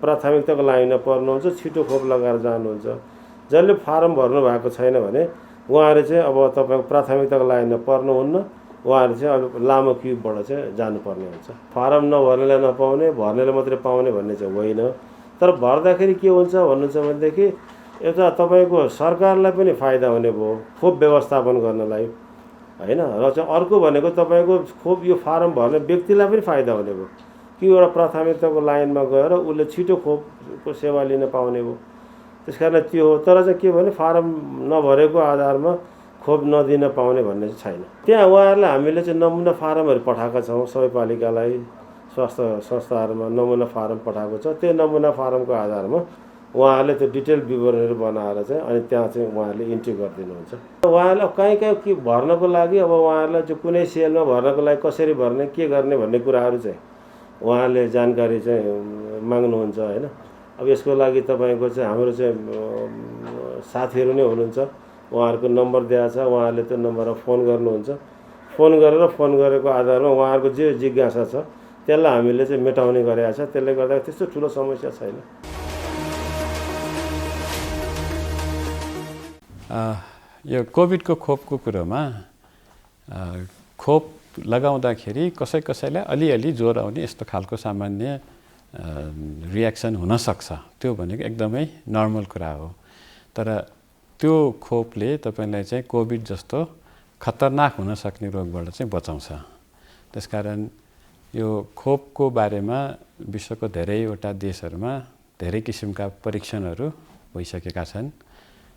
प्राथमिकताको लाइनमा पर्नुहुन्छ, छिटो खोप लगाएर जानुहुन्छ। जसले फारम भर्नु भएको छैन भने उहाँहरू चाहिँ अब तपाईँको प्राथमिकताको लाइनमा पर्नुहुन्न, उहाँहरू चाहिँ अब लामो क्युबाट चाहिँ जानुपर्ने हुन्छ। फारम नभर्नेलाई नपाउने, भर्नेलाई मात्रै पाउने भन्ने चाहिँ होइन। तर भर्दाखेरि के हुन्छ भन्नुहुन्छ भनेदेखि एउटा तपाईँको सरकारलाई पनि फाइदा हुने भयो खोप व्यवस्थापन गर्नलाई होइन। र चाहिँ अर्को भनेको तपाईँको खोप यो फारम भर्ने व्यक्तिलाई पनि फाइदा हुने भयो कि एउटा प्राथमिकताको लाइनमा गएर उसले छिटो खोपको सेवा लिन पाउने भयो। त्यस कारण त्यो हो। तर चाहिँ के भने फारम नभरेको आधारमा खोप नदिन पाउने भन्ने चाहिँ छैन। त्यहाँ उहाँहरूलाई हामीले चाहिँ नमुना फारमहरू पठाएका छौँ। सबै पालिकालाई स्वास्थ्य संस्थाहरूमा नमुना फारम पठाएको छ। त्यो नमुना फारमको आधारमा उहाँहरूले त्यो डिटेल विवरणहरू बनाएर चाहिँ अनि त्यहाँ चाहिँ उहाँहरूले इन्ट्री गरिदिनुहुन्छ। उहाँहरूलाई कहीँ के भर्नको लागि अब उहाँहरूलाई चाहिँ कुनै सेलमा भर्नको लागि कसरी भर्ने, के गर्ने भन्ने कुराहरू चाहिँ उहाँहरूले जानकारी चाहिँ माग्नुहुन्छ होइन। अब यसको लागि तपाईँको चाहिँ हाम्रो चाहिँ साथीहरू नै हुनुहुन्छ, उहाँहरूको नम्बर दिएको छ। उहाँहरूले त्यो नम्बरमा फोन गर्नुहुन्छ। फोन गरेको आधारमा उहाँहरूको जे जिज्ञासा छ त्यसलाई हामीले चाहिँ मेटाउने गरेका छ। त्यसले गर्दा त्यस्तो ठुलो समस्या छैन। यो कोभिडको खोपको कुरोमा खोप लगाउँदाखेरि कसैलाई अलिअलि ज्वरो आउने यस्तो खालको सामान्य रियाक्सन हुनसक्छ। त्यो भनेको एकदमै नर्मल कुरा हो। तर त्यो खोपले तपाईँलाई चाहिँ कोभिड जस्तो खतरनाक हुन सक्ने रोगबाट चाहिँ बचाउँछ। त्यसकारण यो खोपको बारेमा विश्वको धेरैवटा देशहरूमा धेरै किसिमका परीक्षणहरू भइसकेका छन्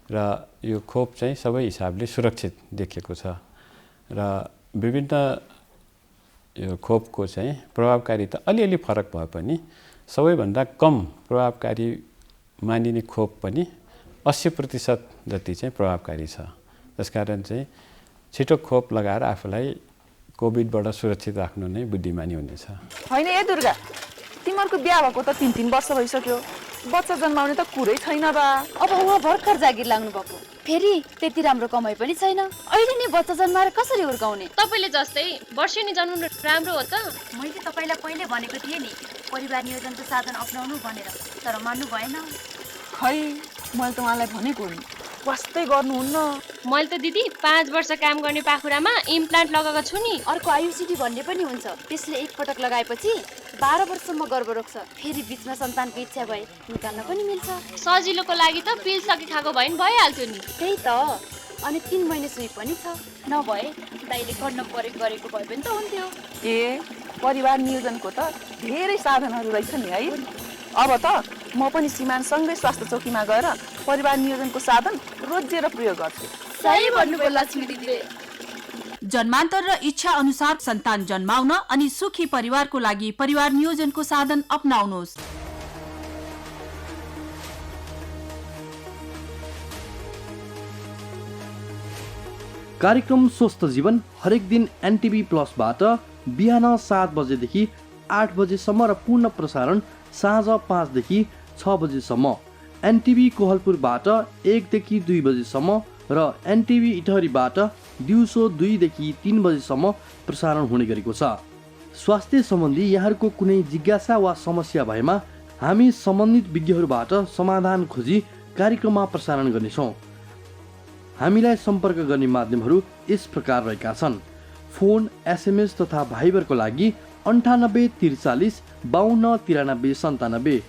र यो खोप चाहिँ सबै हिसाबले सुरक्षित देखिएको छ र विभिन्न यो खोपको चाहिँ प्रभावकारिता अलिअलि फरक भए पनि सबैभन्दा कम प्रभावकारी मानिने खोप पनि 80% जति चाहिँ प्रभावकारी छ। त्यसकारण चाहिँ छिटो खोप लगाएर आफूलाई कोभिडबाट सुरक्षित राख्नु नै बुद्धिमानी हुनेछ। होइन ए दुर्गा, तिमीहरूको बिहा भएको त 3 वर्ष भइसक्यो, बच्चा जन्माउने त कुरै छैन बा। अब उहाँ भर्खर जागिर लाग्नु भएको, फेरि त्यति राम्रो कमाइ पनि छैन। अहिले नै बच्चा जन्माएर कसरी हुर्काउने? तपाईँले जस्तै वर्षेनी जन्मनु राम्रो हो त? मैले तपाईँलाई पहिले भनेको थिएँ नि परिवार नियोजनको साधन अपनाउनु भनेर, तर मान्नु भएन। खै मैले त उहाँलाई भनेको नि, वास्तै गर्नुहुन्न। मैले त दिदी 5 वर्ष काम गर्ने पाखुरामा इम्प्लान्ट लगाएको छु नि। अर्को आयुसिटी भन्ने पनि हुन्छ, त्यसले एकपटक लगाएपछि 12 वर्षसम्म गर्भ रोक्छ। फेरि बिचमा सन्तानको इच्छा भए निकाल्न पनि मिल्छ। सजिलोको लागि त पिल सकी खाएको भए नि भइहाल्थ्यो नि। त्यही त, अनि 3 महिने सुई पनि छ। नभए दाइले गर्न गरेको भए पनि त हुन्थ्यो। ए परिवार नियोजनको त धेरै साधनहरू रहेछ नि है। अब त म पनि सीमानसँगै स्वास्थ्य चौकीमा गएर परिवार नियोजनको साधन रोजेर प्रयोग गर्छु। सही भन्नुभयो लक्ष्मी दिदीले। जन्मान्तर र इच्छा अनुसार सन्तान जन्माउन अनि सुखी परिवारको लागि परिवार नियोजनको साधन अपनाउनुहोस्। कार्यक्रम स्वस्थ जीवन हरेक दिन एनटिभी प्लसबाट बिहान 7 बजेदेखि 8 बजेसम्म र पूर्ण प्रसारण साँझ 5 देखि 6 बजेसम्म, एनटिभी कोहलपुरबाट 1 देखि 2 बजेसम्म र एनटिभी इटहरीबाट दिउँसो 2 देखि 3 बजेसम्म प्रसारण हुने गरेको छ। स्वास्थ्य सम्बन्धी यहाँहरूको कुनै जिज्ञासा वा समस्या भएमा हामी सम्बन्धित विज्ञहरूबाट समाधान खोजी कार्यक्रममा प्रसारण गर्नेछौँ। हामीलाई सम्पर्क गर्ने माध्यमहरू यस प्रकार रहेका छन्। फोन, एसएमएस तथा भाइबरको लागि 98 43 52 93 97,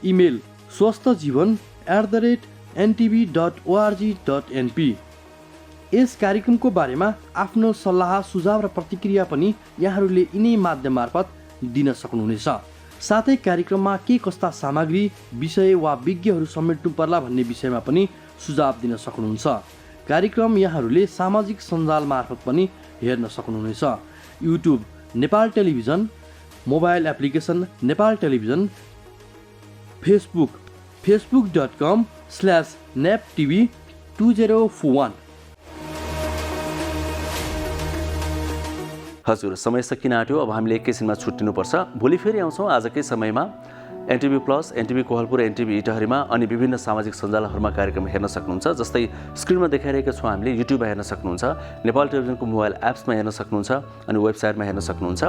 इमेल swasthajievan@ntv.org.np। यस कार्यक्रमको बारेमा आफ्नो सल्लाह सुझाव र प्रतिक्रिया पनि यहाँहरूले यिनै माध्यम मार्फत दिन सक्नुहुनेछ। साथै कार्यक्रममा के कस्ता सामग्री, विषय वा विज्ञहरू समेट्नु पर्ला भन्ने विषयमा पनि सुझाव दिन सक्नुहुन्छ। कार्यक्रम यहाँहरूले सामाजिक सञ्जाल मार्फत पनि हेर्न सक्नुहुनेछ। YouTube Nepal television, mobile application Nepal television, Facebook facebook.com/naptv2041। हजुर, समय सकिन आँट्यो। अब हामीले एकैछिनमा छुट्टिनुपर्छ। भोलि फेरि आउँछौँ आजकै समयमा। NTV plus, NTV Kohalpur, NTV इटहरीमा अनि विभिन्न सामाजिक सञ्जालहरूमा कार्यक्रम हेर्न सक्नुहुन्छ। जस्तै स्क्रिनमा देखाइरहेका छौँ हामीले, युट्युबमा हेर्न सक्नुहुन्छ, नेपाल टेलिभिजनको मोबाइल एप्समा हेर्न सक्नुहुन्छ अनि वेबसाइटमा हेर्न सक्नुहुन्छ।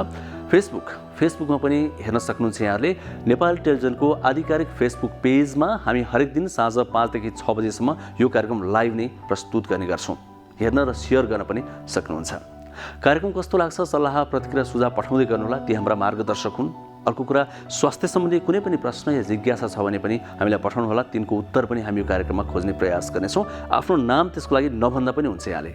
फेसबुकमा पनि हेर्न सक्नुहुन्छ। यहाँहरूले नेपाल टेलिभिजनको आधिकारिक फेसबुक पेजमा हामी हरेक दिन साँझ 5 देखि 6 बजेसम्म यो कार्यक्रम लाइभ नै प्रस्तुत गर्ने गर्छौँ। हेर्न र सेयर गर्न पनि सक्नुहुन्छ। कार्यक्रम कस्तो लाग्छ सल्लाह प्रतिक्रिया सुझाव पठाउँदै गर्नुहोला, ती हाम्रा मार्गदर्शक हुन्। अर्को कुरा, स्वास्थ्य सम्बन्धी कुनै पनि प्रश्न या जिज्ञासा छ भने पनि हामीलाई पठाउनुहोला, तिनको उत्तर पनि हामी यो कार्यक्रममा खोज्ने प्रयास गर्नेछौँ। आफ्नो नाम त्यसको लागि नभन्दा पनि हुन्छ। यहाँले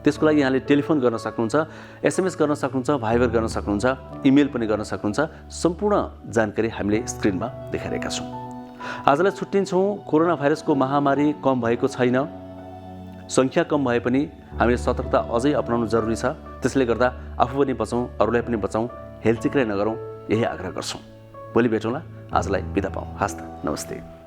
त्यसको लागि यहाँले टेलिफोन गर्न सक्नुहुन्छ, एसएमएस गर्न सक्नुहुन्छ, भाइबर गर्न सक्नुहुन्छ, इमेल पनि गर्न सक्नुहुन्छ। सम्पूर्ण जानकारी हामीले स्क्रिनमा देखाइरहेका छौँ। आजलाई छुट्टिन्छौँ। कोरोना भाइरसको महामारी कम भएको छैन। सङ्ख्या कम भए पनि हामीले सतर्कता अझै अपनाउनु जरुरी छ। त्यसले गर्दा आफू पनि बचौँ, अरूलाई पनि बचाउँ, हेलचिक्राइ नगरौँ, यही आग्रह गर्छौँ। भोलि भेटौँला। आजलाई बिदा पाऊँ। हस्त, नमस्ते।